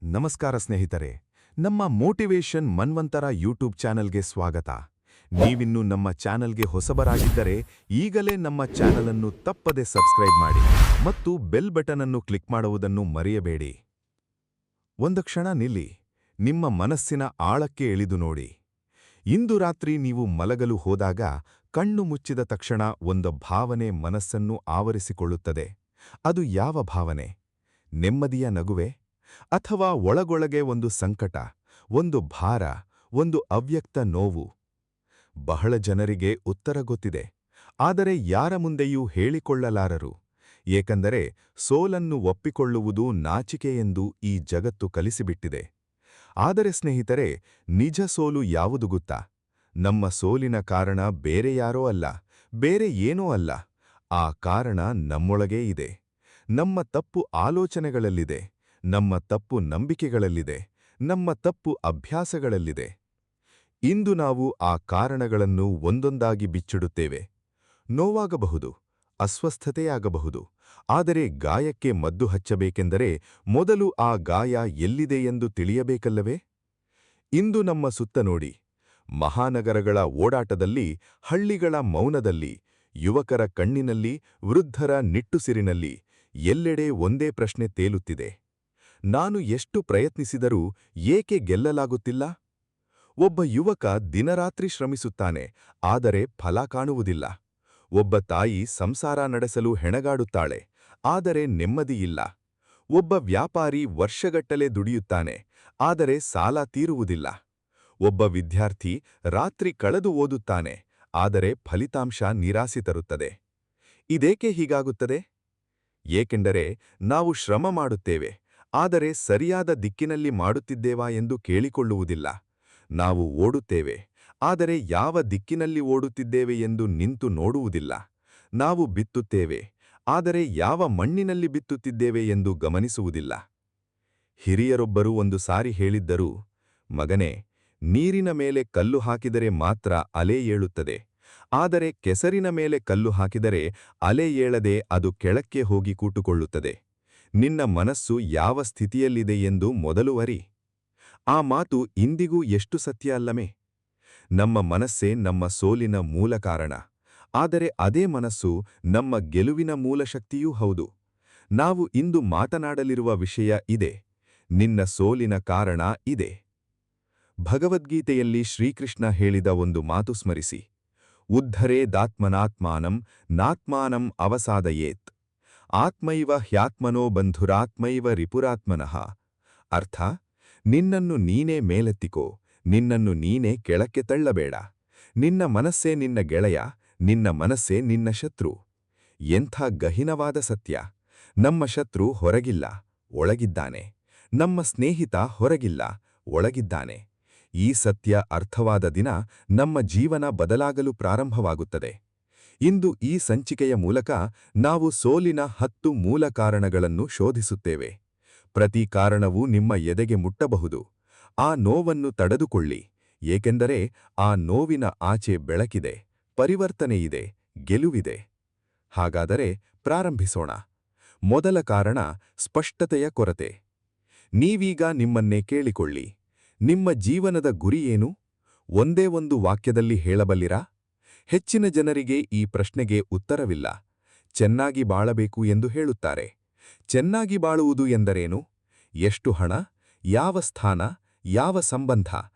ನಮಸ್ಕಾರ ಸ್ನೇಹಿತರೆ, ನಮ್ಮ ಮೋಟಿವೇಶನ್ ಮನ್ವಂತರ ಯೂಟ್ಯೂಬ್ ಚಾನಲ್ಗೆ ಸ್ವಾಗತ. ನೀವಿನ್ನೂ ನಮ್ಮ ಚಾನಲ್ಗೆ ಹೊಸಬರಾಗಿದ್ದರೆ ಈಗಲೇ ನಮ್ಮ ಚಾನಲ್ ಅನ್ನು ತಪ್ಪದೆ ಸಬ್ಸ್ಕ್ರೈಬ್ ಮಾಡಿ ಮತ್ತು ಬೆಲ್ ಬಟನ್ ಅನ್ನು ಕ್ಲಿಕ್ ಮಾಡುವುದನ್ನು ಮರೆಯಬೇಡಿ. ಒಂದು ಕ್ಷಣ ನಿಲ್ಲಿ, ನಿಮ್ಮ ಮನಸ್ಸಿನ ಆಳಕ್ಕೆ ಇಳಿದು ನೋಡಿ. ಇಂದು ರಾತ್ರಿ ನೀವು ಮಲಗಲು ಹೋದಾಗ ಕಣ್ಣು ಮುಚ್ಚಿದ ತಕ್ಷಣ ಒಂದು ಭಾವನೆ ಮನಸ್ಸನ್ನು ಆವರಿಸಿಕೊಳ್ಳುತ್ತದೆ. ಅದು ಯಾವ ಭಾವನೆ? ನೆಮ್ಮದಿಯ ನಗುವೆ? ಅಥವಾ ಒಳಗೊಳಗೆ ಒಂದು ಸಂಕಟ, ಒಂದು ಭಾರ, ಒಂದು ಅವ್ಯಕ್ತ ನೋವು? ಬಹಳ ಜನರಿಗೆ ಉತ್ತರ ಗೊತ್ತಿದೆ, ಆದರೆ ಯಾರ ಮುಂದೆಯೂ ಹೇಳಿಕೊಳ್ಳಲಾರರು. ಏಕೆಂದರೆ ಸೋಲನ್ನು ಒಪ್ಪಿಕೊಳ್ಳುವುದು ನಾಚಿಕೆಯೆಂದು ಈ ಜಗತ್ತು ಕಲಿಸಿಬಿಟ್ಟಿದೆ. ಆದರೆ ಸ್ನೇಹಿತರೆ, ನಿಜ ಸೋಲು ಯಾವುದು ಗೊತ್ತಾ? ನಮ್ಮ ಸೋಲಿನ ಕಾರಣ ಬೇರೆ ಯಾರೋ ಅಲ್ಲ, ಬೇರೆ ಏನೋ ಅಲ್ಲ. ಆ ಕಾರಣ ನಮ್ಮೊಳಗೇ ಇದೆ. ನಮ್ಮ ತಪ್ಪು ಆಲೋಚನೆಗಳಲ್ಲಿದೆ, ನಮ್ಮ ತಪ್ಪು ನಂಬಿಕೆಗಳಲ್ಲಿದೆ, ನಮ್ಮ ತಪ್ಪು ಅಭ್ಯಾಸಗಳಲ್ಲಿದೆ. ಇಂದು ನಾವು ಆ ಕಾರಣಗಳನ್ನು ಒಂದೊಂದಾಗಿ ಬಿಚ್ಚಿಡುತ್ತೇವೆ. ನೋವಾಗಬಹುದು, ಅಸ್ವಸ್ಥತೆಯಾಗಬಹುದು, ಆದರೆ ಗಾಯಕ್ಕೆ ಮದ್ದು ಹಚ್ಚಬೇಕೆಂದರೆ ಮೊದಲು ಆ ಗಾಯ ಎಲ್ಲಿದೆ ಎಂದು ತಿಳಿಯಬೇಕಲ್ಲವೇ? ಇಂದು ನಮ್ಮ ಸುತ್ತ ನೋಡಿ. ಮಹಾನಗರಗಳ ಓಡಾಟದಲ್ಲಿ, ಹಳ್ಳಿಗಳ ಮೌನದಲ್ಲಿ, ಯುವಕರ ಕಣ್ಣಿನಲ್ಲಿ, ವೃದ್ಧರ ನಿಟ್ಟುಸಿರಿನಲ್ಲಿ ಎಲ್ಲೆಡೆ ಒಂದೇ ಪ್ರಶ್ನೆ ತೇಲುತ್ತಿದೆ: ನಾನು ಎಷ್ಟು ಪ್ರಯತ್ನಿಸಿದರೂ ಏಕೆ ಗೆಲ್ಲಲಾಗುತ್ತಿಲ್ಲ? ಒಬ್ಬ ಯುವಕ ದಿನರಾತ್ರಿ ಶ್ರಮಿಸುತ್ತಾನೆ, ಆದರೆ ಫಲ ಕಾಣುವುದಿಲ್ಲ. ಒಬ್ಬ ತಾಯಿ ಸಂಸಾರ ನಡೆಸಲು ಹೆಣಗಾಡುತ್ತಾಳೆ, ಆದರೆ ನೆಮ್ಮದಿಯಿಲ್ಲ. ಒಬ್ಬ ವ್ಯಾಪಾರಿ ವರ್ಷಗಟ್ಟಲೆ ದುಡಿಯುತ್ತಾನೆ, ಆದರೆ ಸಾಲ ತೀರುವುದಿಲ್ಲ. ಒಬ್ಬ ವಿದ್ಯಾರ್ಥಿ ರಾತ್ರಿ ಕಳೆದು ಓದುತ್ತಾನೆ, ಆದರೆ ಫಲಿತಾಂಶ ನಿರಾಸೆ ತರುತ್ತದೆ. ಇದೇಕೆ ಹೀಗಾಗುತ್ತದೆ? ಏಕೆಂದರೆ ನಾವು ಶ್ರಮ ಮಾಡುತ್ತೇವೆ, ಆದರೆ ಸರಿಯಾದ ದಿಕ್ಕಿನಲ್ಲಿ ಮಾಡುತ್ತಿದ್ದೇವಾ ಎಂದು ಕೇಳಿಕೊಳ್ಳುವುದಿಲ್ಲ. ನಾವು ಓಡುತ್ತೇವೆ, ಆದರೆ ಯಾವ ದಿಕ್ಕಿನಲ್ಲಿ ಓಡುತ್ತಿದ್ದೇವೆ ಎಂದು ನಿಂತು ನೋಡುವುದಿಲ್ಲ. ನಾವು ಬಿತ್ತುತ್ತೇವೆ, ಆದರೆ ಯಾವ ಮಣ್ಣಿನಲ್ಲಿ ಬಿತ್ತುತ್ತಿದ್ದೇವೆ ಎಂದು ಗಮನಿಸುವುದಿಲ್ಲ. ಹಿರಿಯರೊಬ್ಬರು ಒಂದು ಸಾರಿ ಹೇಳಿದ್ದರು, ಮಗನೇ, ನೀರಿನ ಮೇಲೆ ಕಲ್ಲು ಹಾಕಿದರೆ ಮಾತ್ರ ಅಲೆ ಏಳುತ್ತದೆ, ಆದರೆ ಕೆಸರಿನ ಮೇಲೆ ಕಲ್ಲು ಹಾಕಿದರೆ ಅಲೆ ಏಳದೆ ಅದು ಕೆಳಕ್ಕೆ ಹೋಗಿ ಕೂಟುಕೊಳ್ಳುತ್ತದೆ. ನಿನ್ನ ಮನಸ್ಸು ಯಾವ ಸ್ಥಿತಿಯಲ್ಲಿದೆ ಎಂದು ಮೊದಲು ಅರಿ. ಆ ಮಾತು ಇಂದಿಗೂ ಎಷ್ಟು ಸತ್ಯ ಅಲ್ಲವೇ? ನಮ್ಮ ಮನಸ್ಸೇ ನಮ್ಮ ಸೋಲಿನ ಮೂಲ ಕಾರಣ, ಆದರೆ ಅದೇ ಮನಸ್ಸು ನಮ್ಮ ಗೆಲುವಿನ ಮೂಲ ಶಕ್ತಿಯೂ ಹೌದು. ನಾವು ಇಂದು ಮಾತನಾಡಲಿರುವ ವಿಷಯ ಇದೆ: ನಿನ್ನ ಸೋಲಿನ ಕಾರಣ ಇದೆ. ಭಗವದ್ಗೀತೆಯಲ್ಲಿ ಶ್ರೀಕೃಷ್ಣ ಹೇಳಿದ ಒಂದು ಮಾತು ಸ್ಮರಿಸಿ: ಉದ್ಧರೇದಾತ್ಮನಾತ್ಮಾನಂ ನಾತ್ಮಾನಂ ಅವಸಾದಯೇತ್. ಆತ್ಮೈವ ಹ್ಯಾತ್ಮನೋ ಬಂಧುರಾತ್ಮೈವ ರಿಪುರಾತ್ಮನಃ. ಅರ್ಥ: ನಿನ್ನನ್ನು ನೀನೇ ಮೇಲೆತ್ತಿಕೋ, ನಿನ್ನನ್ನು ನೀನೇ ಕೆಳಕ್ಕೆ ತಳ್ಳಬೇಡ. ನಿನ್ನ ಮನಸ್ಸೇ ನಿನ್ನ ಗೆಳೆಯ, ನಿನ್ನ ಮನಸ್ಸೇ ನಿನ್ನ ಶತ್ರು. ಎಂಥ ಗಹೀನವಾದ ಸತ್ಯ! ನಮ್ಮ ಶತ್ರು ಹೊರಗಿಲ್ಲ, ಒಳಗಿದ್ದಾನೆ. ನಮ್ಮ ಸ್ನೇಹಿತ ಹೊರಗಿಲ್ಲ, ಒಳಗಿದ್ದಾನೆ. ಈ ಸತ್ಯ ಅರ್ಥವಾದ ದಿನ ನಮ್ಮ ಜೀವನ ಬದಲಾಗಲು ಪ್ರಾರಂಭವಾಗುತ್ತದೆ. ಇಂದು ಈ ಸಂಚಿಕೆಯ ಮೂಲಕ ನಾವು ಸೋಲಿನ 10 ಮೂಲ ಕಾರಣಗಳನ್ನು ಶೋಧಿಸುತ್ತೇವೆ. ಪ್ರತಿ ಕಾರಣವೂ ನಿಮ್ಮ ಎದೆಗೆ ಮುಟ್ಟಬಹುದು. ಆ ನೋವನ್ನು ತಡೆದುಕೊಳ್ಳಿ, ಏಕೆಂದರೆ ಆ ನೋವಿನ ಆಚೆ ಬೆಳಕಿದೆ, ಪರಿವರ್ತನೆಯಿದೆ, ಗೆಲುವಿದೆ. ಹಾಗಾದರೆ ಪ್ರಾರಂಭಿಸೋಣ. ಮೊದಲ ಕಾರಣ: ಸ್ಪಷ್ಟತೆಯ ಕೊರತೆ. ನೀವೀಗ ನಿಮ್ಮನ್ನೇ ಕೇಳಿಕೊಳ್ಳಿ, ನಿಮ್ಮ ಜೀವನದ ಗುರಿಯೇನು? ಒಂದೇ ಒಂದು ವಾಕ್ಯದಲ್ಲಿ ಹೇಳಬಲ್ಲಿರಾ? ಹೆಚ್ಚಿನ ಜನರಿಗೆ ಈ ಪ್ರಶ್ನೆಗೆ ಉತ್ತರವಿಲ್ಲ. ಚೆನ್ನಾಗಿ ಬಾಳಬೇಕು ಎಂದು ಹೇಳುತ್ತಾರೆ. ಚೆನ್ನಾಗಿ ಬಾಳುವುದು ಎಂದರೇನು? ಎಷ್ಟು ಹಣ, ಯಾವ ಸ್ಥಾನ, ಯಾವ ಸಂಬಂಧ,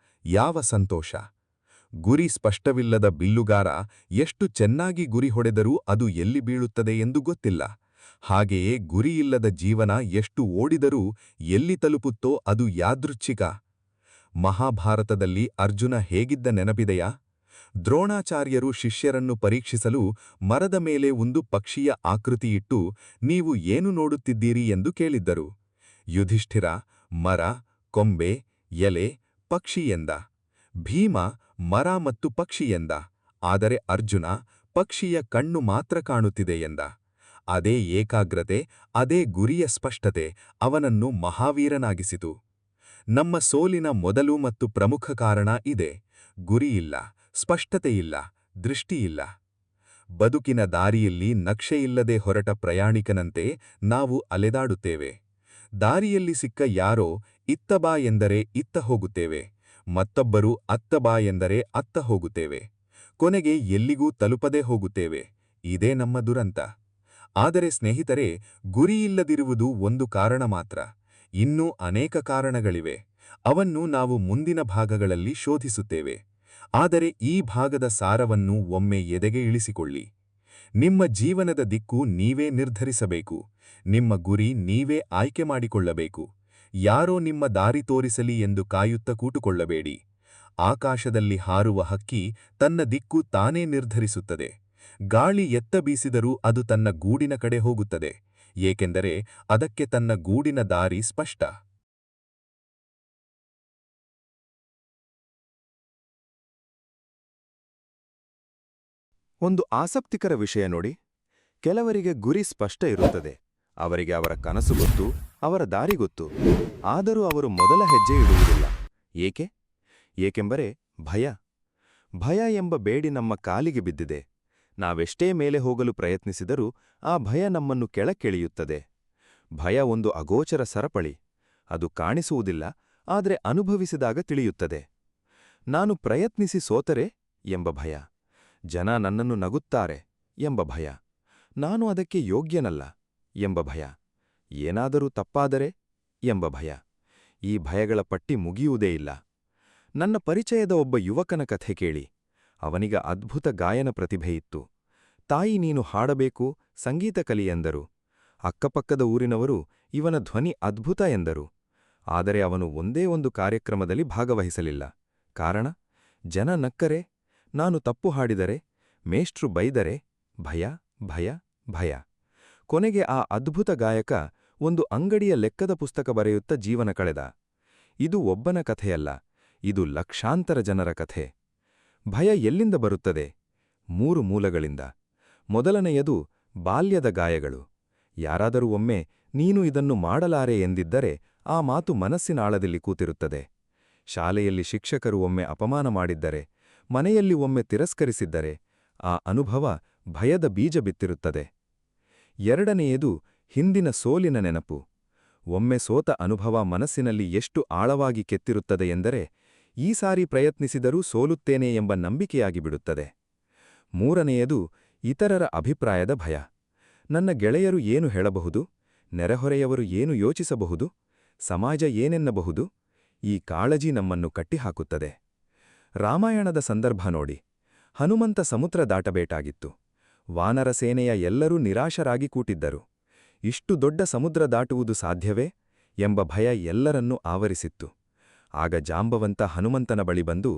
ಯಾವ ಸಂತೋಷ? ಗುರಿ ಸ್ಪಷ್ಟವಿಲ್ಲದ ಬಿಲ್ಲುಗಾರ ಎಷ್ಟು ಚೆನ್ನಾಗಿ ಗುರಿ ಹೊಡೆದರೂ ಅದು ಎಲ್ಲಿ ಬೀಳುತ್ತದೆ ಎಂದು ಗೊತ್ತಿಲ್ಲ. ಹಾಗೆಯೇ ಗುರಿಯಿಲ್ಲದ ಜೀವನ ಎಷ್ಟು ಓಡಿದರೂ ಎಲ್ಲಿ ತಲುಪುತ್ತೋ ಅದು ಯಾದೃಚ್ಛಿಕ. ಮಹಾಭಾರತದಲ್ಲಿ ಅರ್ಜುನ ಹೇಗಿದ್ದ ನೆನಪಿದೆಯಾ? ದ್ರೋಣಾಚಾರ್ಯರು ಶಿಷ್ಯರನ್ನು ಪರೀಕ್ಷಿಸಲು ಮರದ ಮೇಲೆ ಒಂದು ಪಕ್ಷಿಯ ಆಕೃತಿಯಿಟ್ಟು, ನೀವು ಏನು ನೋಡುತ್ತಿದ್ದೀರಿ ಎಂದು ಕೇಳಿದ್ದರು. ಯುಧಿಷ್ಠಿರ ಮರ, ಕೊಂಬೆ, ಎಲೆ, ಪಕ್ಷಿ ಎಂದ. ಭೀಮ ಮರ ಮತ್ತು ಪಕ್ಷಿ ಎಂದ. ಆದರೆ ಅರ್ಜುನ ಪಕ್ಷಿಯ ಕಣ್ಣು ಮಾತ್ರ ಕಾಣುತ್ತಿದೆ ಎಂದ. ಅದೇ ಏಕಾಗ್ರತೆ, ಅದೇ ಗುರಿಯ ಸ್ಪಷ್ಟತೆ ಅವನನ್ನು ಮಹಾವೀರನಾಗಿಸಿತು. ನಮ್ಮ ಸೋಲಿನ ಮೊದಲು ಮತ್ತು ಪ್ರಮುಖ ಕಾರಣ ಇದೆ: ಗುರಿಯಿಲ್ಲ, ಸ್ಪಷ್ಟತೆಯಿಲ್ಲ, ದೃಷ್ಟಿಯಿಲ್ಲ. ಬದುಕಿನ ದಾರಿಯಲ್ಲಿ ನಕ್ಷೆಯಿಲ್ಲದೆ ಹೊರಟ ಪ್ರಯಾಣಿಕನಂತೆ ನಾವು ಅಲೆದಾಡುತ್ತೇವೆ. ದಾರಿಯಲ್ಲಿ ಸಿಕ್ಕ ಯಾರೋ ಇತ್ತ ಬಾ ಎಂದರೆ ಇತ್ತ ಹೋಗುತ್ತೇವೆ, ಮತ್ತೊಬ್ಬರು ಅತ್ತ ಬಾ ಎಂದರೆ ಅತ್ತ ಹೋಗುತ್ತೇವೆ. ಕೊನೆಗೆ ಎಲ್ಲಿಗೂ ತಲುಪದೇ ಹೋಗುತ್ತೇವೆ. ಇದೇ ನಮ್ಮ ದುರಂತ. ಆದರೆ ಸ್ನೇಹಿತರೆ, ಗುರಿಯಿಲ್ಲದಿರುವುದು ಒಂದು ಕಾರಣ ಮಾತ್ರ. ಇನ್ನೂ ಅನೇಕ ಕಾರಣಗಳಿವೆ. ಅವನ್ನು ನಾವು ಮುಂದಿನ ಭಾಗಗಳಲ್ಲಿ ಶೋಧಿಸುತ್ತೇವೆ. ಆದರೆ ಈ ಭಾಗದ ಸಾರವನ್ನು ಒಮ್ಮೆ ಎದೆಗೆ ಇಳಿಸಿಕೊಳ್ಳಿ. ನಿಮ್ಮ ಜೀವನದ ದಿಕ್ಕು ನೀವೇ ನಿರ್ಧರಿಸಬೇಕು. ನಿಮ್ಮ ಗುರಿ ನೀವೇ ಆಯ್ಕೆ ಮಾಡಿಕೊಳ್ಳಬೇಕು. ಯಾರೋ ನಿಮ್ಮ ದಾರಿ ತೋರಿಸಲಿ ಎಂದು ಕಾಯುತ್ತ ಕೂಟುಕೊಳ್ಳಬೇಡಿ. ಆಕಾಶದಲ್ಲಿ ಹಾರುವ ಹಕ್ಕಿ ತನ್ನ ದಿಕ್ಕು ತಾನೇ ನಿರ್ಧರಿಸುತ್ತದೆ. ಗಾಳಿ ಎತ್ತ ಬೀಸಿದರೂ ಅದು ತನ್ನ ಗೂಡಿನ ಕಡೆ ಹೋಗುತ್ತದೆ, ಏಕೆಂದರೆ ಅದಕ್ಕೆ ತನ್ನ ಗೂಡಿನ ದಾರಿ ಸ್ಪಷ್ಟ. ಒಂದು ಆಸಕ್ತಿಕರ ವಿಷಯ ನೋಡಿ. ಕೆಲವರಿಗೆ ಗುರಿ ಸ್ಪಷ್ಟ ಇರುತ್ತದೆ. ಅವರಿಗೆ ಅವರ ಕನಸು ಗೊತ್ತು, ಅವರ ದಾರಿ ಗೊತ್ತು. ಆದರೂ ಅವರು ಮೊದಲ ಹೆಜ್ಜೆ ಇಡುವುದಿಲ್ಲ. ಏಕೆ? ಏಕೆಂದರೆ ಭಯ ಎಂಬ ಬೇಡಿ ನಮ್ಮ ಕಾಲಿಗೆ ಬಿದ್ದಿದೆ. ನಾವೆಷ್ಟೇ ಮೇಲೆ ಹೋಗಲು ಪ್ರಯತ್ನಿಸಿದರೂ ಆ ಭಯ ನಮ್ಮನ್ನು ಕೆಳಕ್ಕೆಳೆಯುತ್ತದೆ. ಭಯ ಒಂದು ಅಗೋಚರ ಸರಪಳಿ. ಅದು ಕಾಣಿಸುವುದಿಲ್ಲ, ಆದರೆ ಅನುಭವಿಸಿದಾಗ ತಿಳಿಯುತ್ತದೆ. ನಾನು ಪ್ರಯತ್ನಿಸಿ ಸೋತರೆ ಎಂಬ ಭಯ. ಜನ ನನ್ನನ್ನು ನಗುತ್ತಾರೆ ಎಂಬ ಭಯ. ನಾನು ಅದಕ್ಕೆ ಯೋಗ್ಯನಲ್ಲ ಎಂಬ ಭಯ. ಏನಾದರೂ ತಪ್ಪಾದರೆ ಎಂಬ ಭಯ. ಈ ಭಯಗಳ ಪಟ್ಟಿ ಮುಗಿಯುವುದೇ ಇಲ್ಲ. ನನ್ನ ಪರಿಚಯದ ಒಬ್ಬ ಯುವಕನ ಕಥೆ ಕೇಳಿ. ಅವನಿಗ ಅದ್ಭುತ ಗಾಯನ ಪ್ರತಿಭೆಯಿತ್ತು. ತಾಯಿ ನೀನು ಹಾಡಬೇಕು, ಸಂಗೀತ ಕಲಿ ಎಂದರು. ಅಕ್ಕಪಕ್ಕದ ಊರಿನವರು ಇವನ ಧ್ವನಿ ಅದ್ಭುತ ಎಂದರು. ಆದರೆ ಅವನು ಒಂದೇ ಒಂದು ಕಾರ್ಯಕ್ರಮದಲ್ಲಿ ಭಾಗವಹಿಸಲಿಲ್ಲ. ಕಾರಣ? ಜನ ನಕ್ಕರೆ, ನಾನು ತಪ್ಪು ಹಾಡಿದರೆ, ಮೇಷ್ಟ್ರು ಬೈದರೆ, ಭಯ ಭಯ ಭಯ. ಕೊನೆಗೆ ಆ ಅದ್ಭುತ ಗಾಯಕ ಒಂದು ಅಂಗಡಿಯ ಲೆಕ್ಕದ ಪುಸ್ತಕ ಬರೆಯುತ್ತ ಜೀವನ ಕಳೆದ. ಇದು ಒಬ್ಬನ ಕಥೆಯಲ್ಲ, ಇದು ಲಕ್ಷಾಂತರ ಜನರ ಕಥೆ. ಭಯ ಎಲ್ಲಿಂದ ಬರುತ್ತದೆ? 3 ಮೂಲಗಳಿಂದ. ಮೊದಲನೆಯದು ಬಾಲ್ಯದ ಗಾಯಗಳು. ಯಾರಾದರೂ ಒಮ್ಮೆ ನೀನು ಇದನ್ನು ಮಾಡಲಾರೆ ಎಂದಿದ್ದರೆ ಆ ಮಾತು ಮನಸ್ಸಿನ ಆಳದಲ್ಲಿ ಕೂತಿರುತ್ತದೆ. ಶಾಲೆಯಲ್ಲಿ ಶಿಕ್ಷಕರು ಒಮ್ಮೆ ಅಪಮಾನ ಮಾಡಿದ್ದರೆ, ಮನೆಯಲ್ಲಿ ಒಮ್ಮೆ ತಿರಸ್ಕರಿಸಿದ್ದರೆ ಆ ಅನುಭವ ಭಯದ ಬೀಜ ಬಿತ್ತಿರುತ್ತದೆ. ಎರಡನೆಯದು ಹಿಂದಿನ ಸೋಲಿನ ನೆನಪು. ಒಮ್ಮೆ ಸೋತ ಅನುಭವ ಮನಸ್ಸಿನಲ್ಲಿ ಎಷ್ಟು ಆಳವಾಗಿ ಕೆತ್ತಿರುತ್ತದೆ ಎಂದರೆ, ಈ ಸಾರಿ ಪ್ರಯತ್ನಿಸಿದರೂ ಸೋಲುತ್ತೇನೆ ಎಂಬ ನಂಬಿಕೆಯಾಗಿಬಿಡುತ್ತದೆ. ಮೂರನೆಯದು ಇತರರ ಅಭಿಪ್ರಾಯದ ಭಯ. ನನ್ನ ಗೆಳೆಯರು ಏನು ಹೇಳಬಹುದು? ನೆರೆಹೊರೆಯವರು ಏನು ಯೋಚಿಸಬಹುದು? ಸಮಾಜ ಏನೆನ್ನಬಹುದು? ಈ ಕಾಳಜಿ ನಮ್ಮನ್ನು ಕಟ್ಟಿಹಾಕುತ್ತದೆ. ರಾಮಾಯಣದ ಸಂದರ್ಭ ನೋಡಿ. ಹನುಮಂತ ಸಮುದ್ರ ದಾಟಬೇಕಾಗಿತ್ತು. ವಾನರ ಸೇನೆಯ ಎಲ್ಲರೂ ನಿರಾಶರಾಗಿ ಕೂಟಿದ್ದರು. ಇಷ್ಟು ದೊಡ್ಡ ಸಮುದ್ರ ದಾಟುವುದು ಸಾಧ್ಯವೇ ಎಂಬ ಭಯ ಎಲ್ಲರನ್ನೂ ಆವರಿಸಿತ್ತು. ಆಗ ಜಾಂಬವಂತ ಹನುಮಂತನ ಬಳಿ ಬಂದು,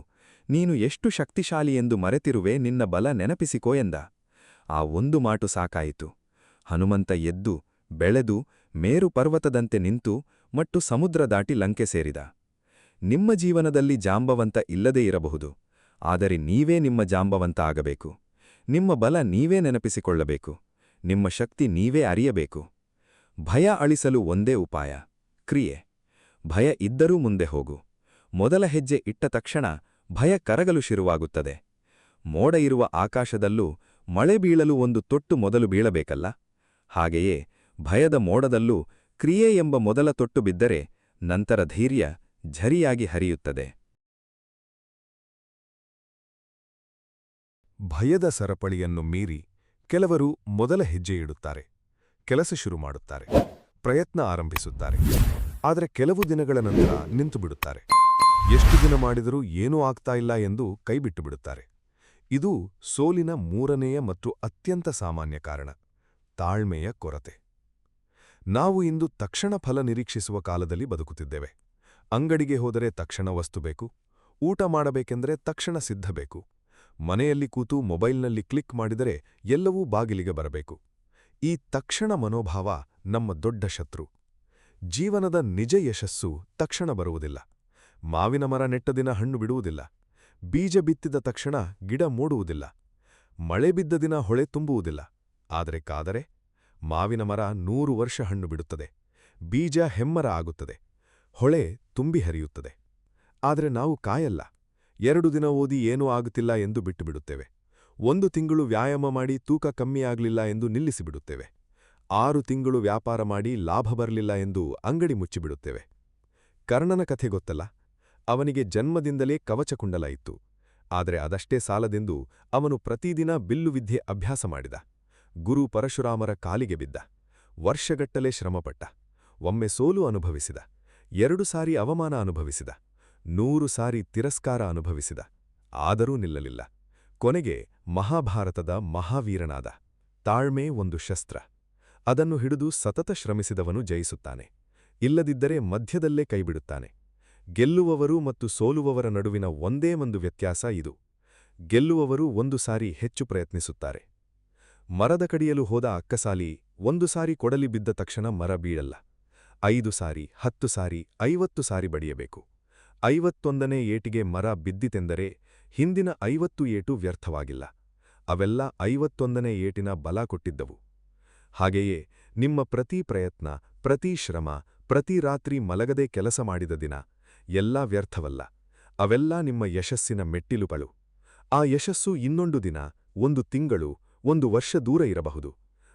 ನೀನು ಎಷ್ಟು ಶಕ್ತಿಶಾಲಿ ಎಂದು ಮರೆತಿರುವೆ, ನಿನ್ನ ಬಲ ನೆನಪಿಸಿಕೋ ಎಂದ. ಆ ಒಂದು ಮಾತು ಸಾಕಾಯಿತು. ಹನುಮಂತ ಎದ್ದು ಬೆಳೆದು ಮೇರು ಪರ್ವತದಂತೆ ನಿಂತು ಮತ್ತು ಸಮುದ್ರ ದಾಟಿ ಲಂಕೆ ಸೇರಿದ. ನಿಮ್ಮ ಜೀವನದಲ್ಲಿ ಜಾಂಬವಂತ ಇಲ್ಲದೇ ಇರಬಹುದು, ಆದರೆ ನೀವೇ ನಿಮ್ಮ ಜಾಂಬವಂತ ಆಗಬೇಕು. ನಿಮ್ಮ ಬಲ ನೀವೇ ನೆನಪಿಸಿಕೊಳ್ಳಬೇಕು. ನಿಮ್ಮ ಶಕ್ತಿ ನೀವೇ ಅರಿಯಬೇಕು. ಭಯ ಅಳಿಸಲು ಒಂದೇ ಉಪಾಯ: ಕ್ರಿಯೆ. ಭಯ ಇದ್ದರೂ ಮುಂದೆ ಹೋಗು. ಮೊದಲ ಹೆಜ್ಜೆ ಇಟ್ಟ ತಕ್ಷಣ ಭಯ ಕರಗಲು ಶುರುವಾಗುತ್ತದೆ. ಮೋಡ ಇರುವ ಆಕಾಶದಲ್ಲೂ ಮಳೆ ಬೀಳಲು ಒಂದು ತೊಟ್ಟು ಮೊದಲು ಬೀಳಬೇಕಲ್ಲ? ಹಾಗೆಯೇ ಭಯದ ಮೋಡದಲ್ಲೂ ಕ್ರಿಯೆ ಎಂಬ ಮೊದಲ ತೊಟ್ಟು ಬಿದ್ದರೆ ನಂತರ ಧೈರ್ಯ ಝರಿಯಾಗಿ ಹರಿಯುತ್ತದೆ. ಭಯದ ಸರಪಳಿಯನ್ನು ಮೀರಿ ಕೆಲವರು ಮೊದಲ ಹೆಜ್ಜೆ ಇಡುತ್ತಾರೆ, ಕೆಲಸ ಶುರು ಮಾಡುತ್ತಾರೆ, ಪ್ರಯತ್ನ ಆರಂಭಿಸುತ್ತಾರೆ. ಆದರೆ ಕೆಲವು ದಿನಗಳ ನಂತರ ನಿಂತುಬಿಡುತ್ತಾರೆ. ಎಷ್ಟು ದಿನ ಮಾಡಿದರೂ ಏನೂ ಆಗ್ತಾ ಇಲ್ಲ ಎಂದು ಕೈಬಿಟ್ಟು ಬಿಡುತ್ತಾರೆ. ಇದು ಸೋಲಿನ ಮೂರನೆಯ ಮತ್ತು ಅತ್ಯಂತ ಸಾಮಾನ್ಯ ಕಾರಣ: ತಾಳ್ಮೆಯ ಕೊರತೆ. ನಾವು ಇಂದು ತಕ್ಷಣ ಫಲ ನಿರೀಕ್ಷಿಸುವ ಕಾಲದಲ್ಲಿ ಬದುಕುತ್ತಿದ್ದೇವೆ. ಅಂಗಡಿಗೆ ಹೋದರೆ ತಕ್ಷಣ ವಸ್ತು ಬೇಕು, ಊಟ ಮಾಡಬೇಕೆಂದರೆ ತಕ್ಷಣ ಸಿದ್ಧ ಬೇಕು, ಮನೆಯಲ್ಲಿ ಕೂತು ಮೊಬೈಲ್ನಲ್ಲಿ ಕ್ಲಿಕ್ ಮಾಡಿದರೆ ಎಲ್ಲವೂ ಬಾಗಿಲಿಗೆ ಬರಬೇಕು. ಈ ತಕ್ಷಣ ಮನೋಭಾವ ನಮ್ಮ ದೊಡ್ಡ ಶತ್ರು. ಜೀವನದ ನಿಜ ಯಶಸ್ಸು ತಕ್ಷಣ ಬರುವುದಿಲ್ಲ. ಮಾವಿನ ಮರ ನೆಟ್ಟ ದಿನ ಹಣ್ಣು ಬಿಡುವುದಿಲ್ಲ. ಬೀಜ ಬಿತ್ತಿದ ತಕ್ಷಣ ಗಿಡ ಮೂಡುವುದಿಲ್ಲ. ಮಳೆ ಬಿದ್ದ ದಿನ ಹೊಳೆ ತುಂಬುವುದಿಲ್ಲ. ಆದರೆ ಕಾದರೆ ಮಾವಿನ ಮರ 100 ವರ್ಷ ಹಣ್ಣು ಬಿಡುತ್ತದೆ, ಬೀಜ ಹೆಮ್ಮರ ಆಗುತ್ತದೆ, ಹೊಳೆ ತುಂಬಿ ಹರಿಯುತ್ತದೆ. ಆದರೆ ನಾವು ಕಾಯಲ್ಲ. 2 ದಿನ ಓದಿ ಏನೂ ಆಗುತ್ತಿಲ್ಲ ಎಂದು ಬಿಟ್ಟುಬಿಡುತ್ತೇವೆ. 1 ತಿಂಗಳು ವ್ಯಾಯಾಮ ಮಾಡಿ ತೂಕ ಕಮ್ಮಿಯಾಗಲಿಲ್ಲ ಎಂದು ನಿಲ್ಲಿಸಿಬಿಡುತ್ತೇವೆ. 6 ತಿಂಗಳು ವ್ಯಾಪಾರ ಮಾಡಿ ಲಾಭ ಬರಲಿಲ್ಲ ಎಂದು ಅಂಗಡಿ ಮುಚ್ಚಿಬಿಡುತ್ತೇವೆ. ಕರ್ಣನ ಕಥೆ ಗೊತ್ತಲ್ಲ. ಅವನಿಗೆ ಜನ್ಮದಿಂದಲೇ ಕವಚಕುಂಡಲ ಇತ್ತು. ಆದರೆ ಅದಷ್ಟೇ ಸಾಲದೆಂದು ಅವನು ಪ್ರತಿದಿನ ಬಿಲ್ಲುವಿದ್ಯೆ ಅಭ್ಯಾಸ ಮಾಡಿದ. ಗುರು ಪರಶುರಾಮರ ಕಾಲಿಗೆ ಬಿದ್ದ. ವರ್ಷಗಟ್ಟಲೆ ಶ್ರಮಪಟ್ಟ. ಒಮ್ಮೆ ಸೋಲು ಅನುಭವಿಸಿದ. 2 ಸಾರಿ ಅವಮಾನ ಅನುಭವಿಸಿದ. 100 ಸಾರಿ ತಿರಸ್ಕಾರ ಅನುಭವಿಸಿದ. ಆದರೂ ನಿಲ್ಲಲಿಲ್ಲ. ಕೊನೆಗೆ ಮಹಾಭಾರತದ ಮಹಾವೀರನಾದ. ತಾಳ್ಮೆ ಒಂದು ಶಸ್ತ್ರ. ಅದನ್ನು ಹಿಡಿದು ಸತತ ಶ್ರಮಿಸಿದವನು ಜಯಿಸುತ್ತಾನೆ. ಇಲ್ಲದಿದ್ದರೆ ಮಧ್ಯದಲ್ಲೇ ಕೈಬಿಡುತ್ತಾನೆ. ಗೆಲ್ಲುವವರು ಮತ್ತು ಸೋಲುವವರ ನಡುವಿನ ಒಂದೇ ಒಂದು ವ್ಯತ್ಯಾಸ ಇದು. ಗೆಲ್ಲುವವರು 1 ಸಾರಿ ಹೆಚ್ಚು ಪ್ರಯತ್ನಿಸುತ್ತಾರೆ. ಮರದ ಕಡಿಯಲು ಹೋದ ಅಕ್ಕಸಾಲಿ 1 ಸಾರಿ ಕೊಡಲಿ ಬಿದ್ದ ತಕ್ಷಣ ಮರ ಬೀಳಲ್ಲ. 5 ಸಾರಿ, 10 ಸಾರಿ, 50 ಸಾರಿ ಬಡಿಯಬೇಕು. 51ನೇ ಏಟಿಗೆ ಮರ ಬಿದ್ದಿತೆಂದರೆ ಹಿಂದಿನ 50 ಏಟು ವ್ಯರ್ಥವಾಗಿಲ್ಲ. ಅವೆಲ್ಲ 51ನೇ ಏಟಿನ ಬಲ ಕೊಟ್ಟಿದ್ದವು. ಹಾಗೆಯೇ ನಿಮ್ಮ ಪ್ರತಿ ಪ್ರಯತ್ನ, ಪ್ರತಿ ಶ್ರಮ, ಪ್ರತಿ ರಾತ್ರಿ ಮಲಗದೆ ಕೆಲಸ ಮಾಡಿದ ದಿನ ಎಲ್ಲ ವ್ಯರ್ಥವಲ್ಲ. ಅವೆಲ್ಲ ನಿಮ್ಮ ಯಶಸ್ಸಿನ ಮೆಟ್ಟಿಲುಗಳು. ಆ ಯಶಸ್ಸು ಇನ್ನೊಂದು ದಿನ, 1 ತಿಂಗಳು, 1 ವರ್ಷ ದೂರ ಇರಬಹುದು.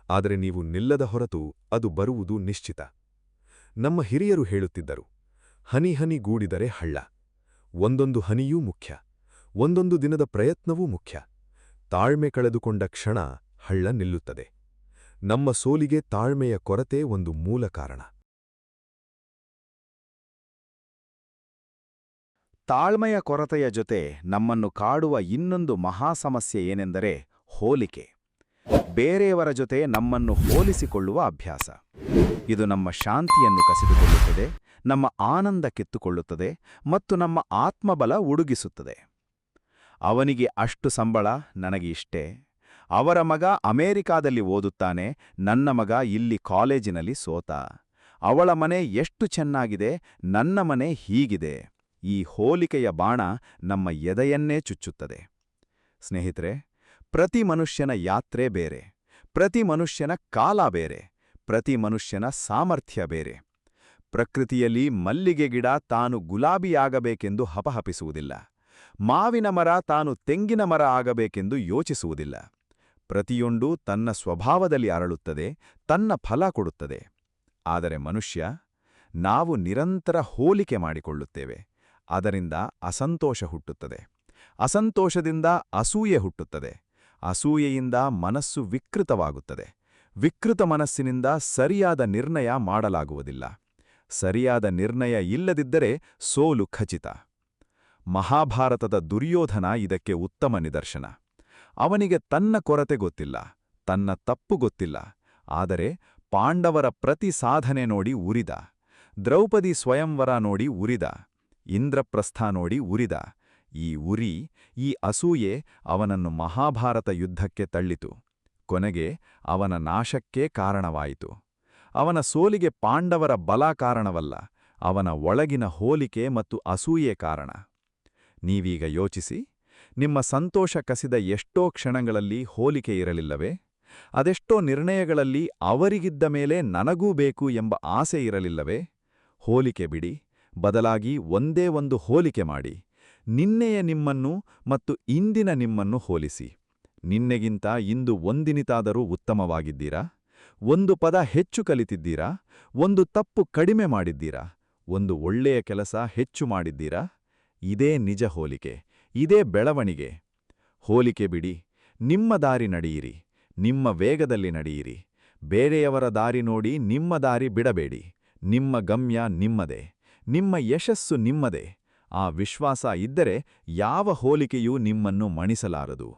ಆದರೆ ನೀವು ನಿಲ್ಲದ ಹೊರತು ಅದು ಬರುವುದು ನಿಶ್ಚಿತ. ನಮ್ಮ ಹಿರಿಯರು ಹೇಳುತ್ತಿದ್ದರು, ಹನಿ ಹನಿ ಗೂಡಿದರೆ ಹಳ್ಳ. ಒಂದೊಂದು ಹನಿಯೂ ಮುಖ್ಯ. ಒಂದೊಂದು ದಿನದ ಪ್ರಯತ್ನವೂ ಮುಖ್ಯ. ತಾಳ್ಮೆ ಕಳೆದುಕೊಂಡ ಕ್ಷಣ ಹಳ್ಳ ನಿಲ್ಲುತ್ತದೆ. ನಮ್ಮ ಸೋಲಿಗೆ ತಾಳ್ಮೆಯ ಕೊರತೆ ಒಂದು ಮೂಲ ಕಾರಣ. ತಾಳ್ಮೆಯ ಕೊರತೆಯ ಜೊತೆ ನಮ್ಮನ್ನು ಕಾಡುವ ಇನ್ನೊಂದು ಮಹಾಸಮಸ್ಯೆ ಏನೆಂದರೆ ಹೋಲಿಕೆ. ಬೇರೆಯವರ ಜೊತೆ ನಮ್ಮನ್ನು ಹೋಲಿಸಿಕೊಳ್ಳುವ ಅಭ್ಯಾಸ. ಇದು ನಮ್ಮ ಶಾಂತಿಯನ್ನು ಕಸಿದುಕೊಳ್ಳುತ್ತದೆ, ನಮ್ಮ ಆನಂದ ಕಿತ್ತುಕೊಳ್ಳುತ್ತದೆ ಮತ್ತು ನಮ್ಮ ಆತ್ಮಬಲ ಉಡುಗಿಸುತ್ತದೆ. ಅವನಿಗೆ ಅಷ್ಟು ಸಂಬಳ, ನನಗೆ ಇಷ್ಟೇ. ಅವರ ಮಗ ಅಮೆರಿಕಾದಲ್ಲಿ ಓದುತ್ತಾನೆ, ನನ್ನ ಮಗ ಇಲ್ಲಿ ಕಾಲೇಜಿನಲ್ಲಿ ಸೋತ. ಅವಳ ಮನೆ ಎಷ್ಟು ಚೆನ್ನಾಗಿದೆ, ನನ್ನ ಮನೆ ಹೀಗಿದೆ. ಈ ಹೋಲಿಕೆಯ ಬಾಣ ನಮ್ಮ ಎದೆಯನ್ನೇ ಚುಚ್ಚುತ್ತದೆ. ಸ್ನೇಹಿತರೆ, ಪ್ರತಿ ಮನುಷ್ಯನ ಯಾತ್ರೆ ಬೇರೆ. ಪ್ರತಿ ಮನುಷ್ಯನ ಕಾಲ ಬೇರೆ. ಪ್ರತಿ ಮನುಷ್ಯನ ಸಾಮರ್ಥ್ಯ ಬೇರೆ. ಪ್ರಕೃತಿಯಲ್ಲಿ ಮಲ್ಲಿಗೆ ಗಿಡ ತಾನು ಗುಲಾಬಿಯಾಗಬೇಕೆಂದು ಹಪಹಪಿಸುವುದಿಲ್ಲ. ಮಾವಿನ ಮರ ತಾನು ತೆಂಗಿನ ಮರ ಆಗಬೇಕೆಂದು ಯೋಚಿಸುವುದಿಲ್ಲ. ಪ್ರತಿಯೊಂದೂ ತನ್ನ ಸ್ವಭಾವದಲ್ಲಿ ಅರಳುತ್ತದೆ, ತನ್ನ ಫಲ ಕೊಡುತ್ತದೆ. ಆದರೆ ಮನುಷ್ಯ, ನಾವು ನಿರಂತರ ಹೋಲಿಕೆ ಮಾಡಿಕೊಳ್ಳುತ್ತೇವೆ. ಅದರಿಂದ ಅಸಂತೋಷ ಹುಟ್ಟುತ್ತದೆ. ಅಸಂತೋಷದಿಂದ ಅಸೂಯೆ ಹುಟ್ಟುತ್ತದೆ. ಅಸೂಯೆಯಿಂದ ಮನಸ್ಸು ವಿಕೃತವಾಗುತ್ತದೆ. ವಿಕೃತ ಮನಸ್ಸಿನಿಂದ ಸರಿಯಾದ ನಿರ್ಣಯ ಮಾಡಲಾಗುವುದಿಲ್ಲ. ಸರಿಯಾದ ನಿರ್ಣಯ ಇಲ್ಲದಿದ್ದರೆ ಸೋಲು ಖಚಿತ. ಮಹಾಭಾರತದ ದುರ್ಯೋಧನ ಇದಕ್ಕೆ ಉತ್ತಮ ನಿದರ್ಶನ. ಅವನಿಗೆ ತನ್ನ ಕೊರತೆ ಗೊತ್ತಿಲ್ಲ, ತನ್ನ ತಪ್ಪು ಗೊತ್ತಿಲ್ಲ. ಆದರೆ ಪಾಂಡವರ ಪ್ರತಿ ಸಾಧನೆ ನೋಡಿ ಉರಿದ. ದ್ರೌಪದಿ ಸ್ವಯಂವರ ನೋಡಿ ಉರಿದ. ಇಂದ್ರಪ್ರಸ್ಥ ನೋಡಿ ಉರಿದ. ಈ ಉರಿ, ಈ ಅಸೂಯೆ ಅವನನ್ನು ಮಹಾಭಾರತ ಯುದ್ಧಕ್ಕೆ ತಳ್ಳಿತು. ಕೊನೆಗೆ ಅವನ ನಾಶಕ್ಕೇ ಕಾರಣವಾಯಿತು. ಅವನ ಸೋಲಿಗೆ ಪಾಂಡವರ ಬಲ ಕಾರಣವಲ್ಲ, ಅವನ ಒಳಗಿನ ಹೋಲಿಕೆ ಮತ್ತು ಅಸೂಯೆ ಕಾರಣ. ನೀವೀಗ ಯೋಚಿಸಿ, ನಿಮ್ಮ ಸಂತೋಷ ಕಸಿದ ಎಷ್ಟೋ ಕ್ಷಣಗಳಲ್ಲಿ ಹೋಲಿಕೆ ಇರಲಿಲ್ಲವೇ? ಅದೆಷ್ಟೋ ನಿರ್ಣಯಗಳಲ್ಲಿ ಅವರಿಗಿದ್ದ ಮೇಲೆ ನನಗೂ ಬೇಕು ಎಂಬ ಆಸೆ ಇರಲಿಲ್ಲವೇ? ಹೋಲಿಕೆ ಬಿಡಿ, ಬದಲಾಗಿ ಒಂದೇ ಒಂದು ಹೋಲಿಕೆ ಮಾಡಿ. ನಿನ್ನೆಯ ನಿಮ್ಮನ್ನು ಮತ್ತು ಇಂದಿನ ನಿಮ್ಮನ್ನು ಹೋಲಿಸಿ. ನಿನ್ನೆಗಿಂತ ಇಂದು ಒಂದಿನಿತಾದರೂ ಉತ್ತಮವಾಗಿದ್ದೀರಾ? ಒಂದು ಪದ ಹೆಚ್ಚು ಕಲಿತಿದ್ದೀರಾ? ಒಂದು ತಪ್ಪು ಕಡಿಮೆ ಮಾಡಿದ್ದೀರಾ? ಒಂದು ಒಳ್ಳೆಯ ಕೆಲಸ ಹೆಚ್ಚು ಮಾಡಿದ್ದೀರಾ? ಇದೇ ನಿಜ ಹೋಲಿಕೆ. ಇದೇ ಬೆಳವಣಿಗೆ. ಹೋಲಿಕೆ ಬಿಡಿ, ನಿಮ್ಮ ದಾರಿ ನಡೆಯಿರಿ. ನಿಮ್ಮ ವೇಗದಲ್ಲಿ ನಡೆಯಿರಿ. ಬೇರೆಯವರ ದಾರಿ ನೋಡಿ ನಿಮ್ಮ ದಾರಿ ಬಿಡಬೇಡಿ. ನಿಮ್ಮ ಗಮ್ಯ ನಿಮ್ಮದೇ. ನಿಮ್ಮ ಯಶಸ್ಸು ನಿಮ್ಮದೇ. ಆ ವಿಶ್ವಾಸ ಇದ್ದರೆ ಯಾವ ಹೋಲಿಕೆಯೂ ನಿಮ್ಮನ್ನು ಮಣಿಸಲಾರದು.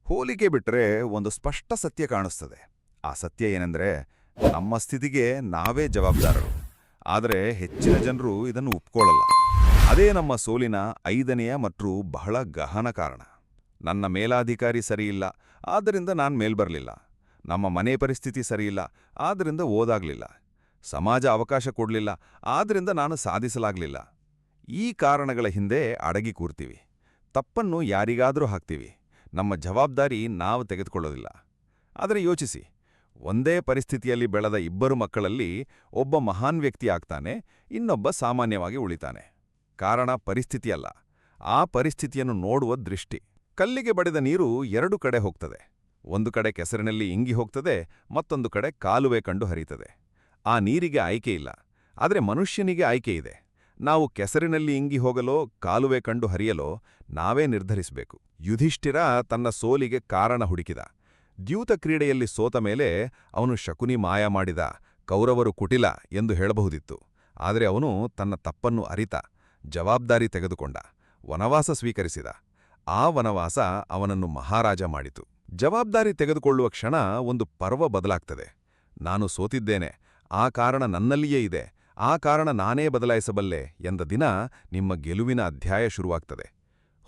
ಹೋಲಿಕೆ ಬಿಟ್ರೆ ಒಂದು ಸ್ಪಷ್ಟ ಸತ್ಯ ಕಾಣಿಸ್ತದೆ. ಆ ಸತ್ಯ ಏನೆಂದ್ರೆ, ನಮ್ಮ ಸ್ಥಿತಿಗೆ ನಾವೇ ಜವಾಬ್ದಾರರು. ಆದರೆ ಹೆಚ್ಚಿನ ಜನರು ಇದನ್ನು ಒಪ್ಕೊಳ್ಳಲ್ಲ. ಅದೇ ನಮ್ಮ ಸೋಲಿನ 5ನೆಯ ಮತ್ತು ಬಹಳ ಗಹನ ಕಾರಣ. ನನ್ನ ಮೇಲಾಧಿಕಾರಿ ಸರಿಯಿಲ್ಲ, ಆದ್ದರಿಂದ ನಾನು ಮೇಲ್ಬರಲಿಲ್ಲ. ನಮ್ಮ ಮನೆ ಪರಿಸ್ಥಿತಿ ಸರಿಯಿಲ್ಲ, ಆದ್ದರಿಂದ ಓದಾಗ್ಲಿಲ್ಲ. ಸಮಾಜ ಅವಕಾಶ ಕೊಡಲಿಲ್ಲ, ಆದ್ದರಿಂದ ನಾನು ಸಾಧಿಸಲಾಗಲಿಲ್ಲ. ಈ ಕಾರಣಗಳ ಹಿಂದೆ ಅಡಗಿ ಕೂರ್ತೀವಿ. ತಪ್ಪನ್ನು ಯಾರಿಗಾದರೂ ಹಾಕ್ತೀವಿ. ನಮ್ಮ ಜವಾಬ್ದಾರಿ ನಾವು ತೆಗೆದುಕೊಳ್ಳೋದಿಲ್ಲ. ಆದರೆ ಯೋಚಿಸಿ, ಒಂದೇ ಪರಿಸ್ಥಿತಿಯಲ್ಲಿ ಬೆಳೆದ 2 ಮಕ್ಕಳಲ್ಲಿ ಒಬ್ಬ ಮಹಾನ್ ವ್ಯಕ್ತಿ ಆಗ್ತಾನೆ, ಇನ್ನೊಬ್ಬ ಸಾಮಾನ್ಯವಾಗಿ ಉಳಿತಾನೆ. ಕಾರಣ ಪರಿಸ್ಥಿತಿಯಲ್ಲ, ಆ ಪರಿಸ್ಥಿತಿಯನ್ನು ನೋಡುವ ದೃಷ್ಟಿ. ಕಲ್ಲಿಗೆ ಬಡಿದ ನೀರು 2 ಕಡೆ ಹೋಗ್ತದೆ. ಒಂದು ಕಡೆ ಕೆಸರಿನಲ್ಲಿ ಇಂಗಿ ಹೋಗ್ತದೆ, ಮತ್ತೊಂದು ಕಡೆ ಕಾಲುವೆ ಕಂಡು ಹರಿಯುತ್ತದೆ. ಆ ನೀರಿಗೆ ಆಯ್ಕೆ ಇಲ್ಲ, ಆದರೆ ಮನುಷ್ಯನಿಗೆ ಆಯ್ಕೆ ಇದೆ. ನಾವು ಕೆಸರಿನಲ್ಲಿ ಇಂಗಿ ಹೋಗಲೋ ಕಾಲುವೆ ಕಂಡು ಹರಿಯಲೋ ನಾವೇ ನಿರ್ಧರಿಸಬೇಕು. ಯುಧಿಷ್ಠಿರ ತನ್ನ ಸೋಲಿಗೆ ಕಾರಣ ಹುಡುಕಿದ. ದ್ಯೂತ ಕ್ರೀಡೆಯಲ್ಲಿ ಸೋತ ಮೇಲೆ ಅವನು ಶಕುನಿ ಮಾಯ ಮಾಡಿದ, ಕೌರವರು ಕುಟಿಲ ಎಂದು ಹೇಳಬಹುದಿತ್ತು. ಆದರೆ ಅವನು ತನ್ನ ತಪ್ಪನ್ನು ಅರಿತ, ಜವಾಬ್ದಾರಿ ತೆಗೆದುಕೊಂಡ, ವನವಾಸ ಸ್ವೀಕರಿಸಿದ. ಆ ವನವಾಸ ಅವನನ್ನು ಮಹಾರಾಜ ಮಾಡಿತು. ಜವಾಬ್ದಾರಿ ತೆಗೆದುಕೊಳ್ಳುವ ಕ್ಷಣ ಒಂದು ಪರ್ವ ಬದಲಾಗ್ತದೆ. ನಾನು ಸೋತಿದ್ದೇನೆ, ಆ ಕಾರಣ ನನ್ನಲ್ಲಿಯೇ ಇದೆ, ಆ ಕಾರಣ ನಾನೇ ಬದಲಾಯಿಸಬಲ್ಲೆ ಎಂದ ದಿನ ನಿಮ್ಮ ಗೆಲುವಿನ ಅಧ್ಯಾಯ ಶುರುವಾಗ್ತದೆ.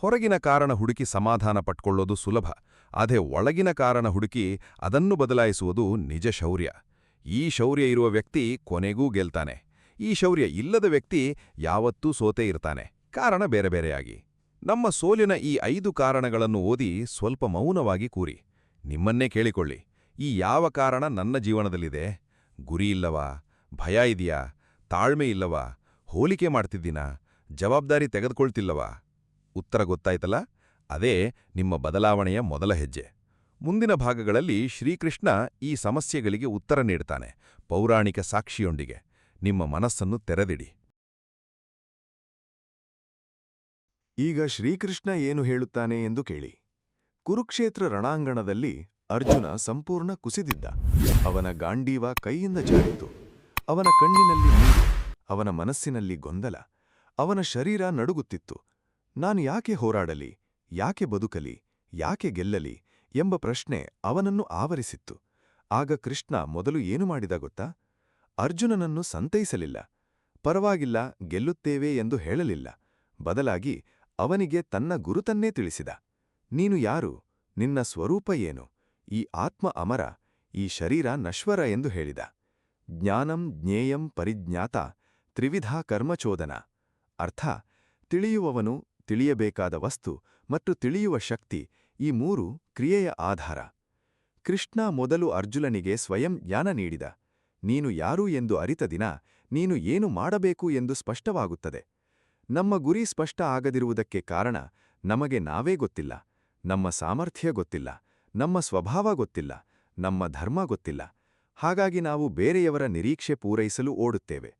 ಹೊರಗಿನ ಕಾರಣ ಹುಡುಕಿ ಸಮಾಧಾನ ಪಟ್ಕೊಳ್ಳೋದು ಸುಲಭ, ಆದರೆ ಒಳಗಿನ ಕಾರಣ ಹುಡುಕಿ ಅದನ್ನು ಬದಲಾಯಿಸುವುದು ನಿಜ ಶೌರ್ಯ. ಈ ಶೌರ್ಯ ಇರುವ ವ್ಯಕ್ತಿ ಕೊನೆಗೂ ಗೆಲ್ತಾನೆ. ಈ ಶೌರ್ಯ ಇಲ್ಲದ ವ್ಯಕ್ತಿ ಯಾವತ್ತೂ ಸೋತೇ ಇರ್ತಾನೆ, ಕಾರಣ ಬೇರೆ ಬೇರೆಯಾಗಿ. ನಮ್ಮ ಸೋಲಿನ ಈ 5 ಕಾರಣಗಳನ್ನು ಓದಿ ಸ್ವಲ್ಪ ಮೌನವಾಗಿ ಕೂರಿ ನಿಮ್ಮನ್ನೇ ಕೇಳಿಕೊಳ್ಳಿ. ಈ ಯಾವ ಕಾರಣ ನನ್ನ ಜೀವನದಲ್ಲಿದೆ? ಗುರಿ ಇಲ್ಲವಾ? ಭಯ ಇದೆಯಾ? ತಾಳ್ಮೆ ಇಲ್ಲವಾ? ಹೋಲಿಕೆ ಮಾಡ್ತಿದ್ದೀನಾ? ಜವಾಬ್ದಾರಿ ತೆಗೆದುಕೊಳ್ತಿಲ್ಲವಾ? ಉತ್ತರ ಗೊತ್ತಾಯ್ತಲ್ಲ? ಅದೇ ನಿಮ್ಮ ಬದಲಾವಣೆಯ ಮೊದಲ ಹೆಜ್ಜೆ. ಮುಂದಿನ ಭಾಗಗಳಲ್ಲಿ ಶ್ರೀಕೃಷ್ಣ ಈ ಸಮಸ್ಯೆಗಳಿಗೆ ಉತ್ತರ ನೀಡ್ತಾನೆ, ಪೌರಾಣಿಕ ಸಾಕ್ಷಿಯೊಂದಿಗೆ. ನಿಮ್ಮ ಮನಸ್ಸನ್ನು ತೆರೆದಿಡಿ. ಈಗ ಶ್ರೀಕೃಷ್ಣ ಏನು ಹೇಳುತ್ತಾನೆ ಎಂದು ಕೇಳಿ. ಕುರುಕ್ಷೇತ್ರ ರಣಾಂಗಣದಲ್ಲಿ ಅರ್ಜುನ ಸಂಪೂರ್ಣ ಕುಸಿದಿದ್ದ. ಅವನ ಗಾಂಡೀವ ಕೈಯಿಂದ ಜಾರಿತು. ಅವನ ಕಣ್ಣಿನಲ್ಲಿ ನೀರು, ಅವನ ಮನಸ್ಸಿನಲ್ಲಿ ಗೊಂದಲ, ಅವನ ಶರೀರ ನಡುಗುತ್ತಿತ್ತು. ನಾನು ಯಾಕೆ ಹೋರಾಡಲಿ, ಯಾಕೆ ಬದುಕಲಿ, ಯಾಕೆ ಗೆಲ್ಲಲಿ ಎಂಬ ಪ್ರಶ್ನೆ ಅವನನ್ನು ಆವರಿಸಿತ್ತು. ಆಗ ಕೃಷ್ಣ ಮೊದಲು ಏನು ಮಾಡಿದ ಗೊತ್ತಾ? ಅರ್ಜುನನನ್ನು ಸಂತೈಸಲಿಲ್ಲ, ಪರವಾಗಿಲ್ಲ ಗೆಲ್ಲುತ್ತೇವೆ ಎಂದು ಹೇಳಲಿಲ್ಲ. ಬದಲಾಗಿ ಅವನಿಗೆ ತನ್ನ ಗುರುತನ್ನೇ ತಿಳಿಸಿದ. ನೀನು ಯಾರು, ನಿನ್ನ ಸ್ವರೂಪ ಏನು, ಈ ಆತ್ಮ ಅಮರ, ಈ ಶರೀರ ನಶ್ವರ ಎಂದು ಹೇಳಿದ. ಜ್ಞಾನಂ ಜ್ಞೇಯಂ ಪರಿಜ್ಞಾತ ತ್ರಿವಿಧಾ ಕರ್ಮಚೋದನ. ಅರ್ಥ, ತಿಳಿಯುವವನು, ತಿಳಿಯಬೇಕಾದ ವಸ್ತು ಮತ್ತು ತಿಳಿಯುವ ಶಕ್ತಿ, ಈ 3 ಕ್ರಿಯೆಯ ಆಧಾರ. ಕೃಷ್ಣ ಮೊದಲು ಅರ್ಜುನನಿಗೆ ಸ್ವಯಂ ಜ್ಞಾನ ನೀಡಿದ. ನೀನು ಯಾರು ಎಂದು ಅರಿತ ದಿನ ನೀನು ಏನು ಮಾಡಬೇಕು ಎಂದು ಸ್ಪಷ್ಟವಾಗುತ್ತದೆ. ನಮ್ಮ ಗುರಿ ಸ್ಪಷ್ಟ ಆಗದಿರುವುದಕ್ಕೆ ಕಾರಣ ನಮಗೆ ನಾವೇ ಗೊತ್ತಿಲ್ಲ, ನಮ್ಮ ಸಾಮರ್ಥ್ಯ ಗೊತ್ತಿಲ್ಲ, ನಮ್ಮ ಸ್ವಭಾವ ಗೊತ್ತಿಲ್ಲ, ನಮ್ಮ ಧರ್ಮ ಗೊತ್ತಿಲ್ಲ. ಹಾಗಾಗಿ ನಾವು ಬೇರೆಯವರ ನಿರೀಕ್ಷೆ ಪೂರೈಸಲು ಓಡುತ್ತೇವೆ.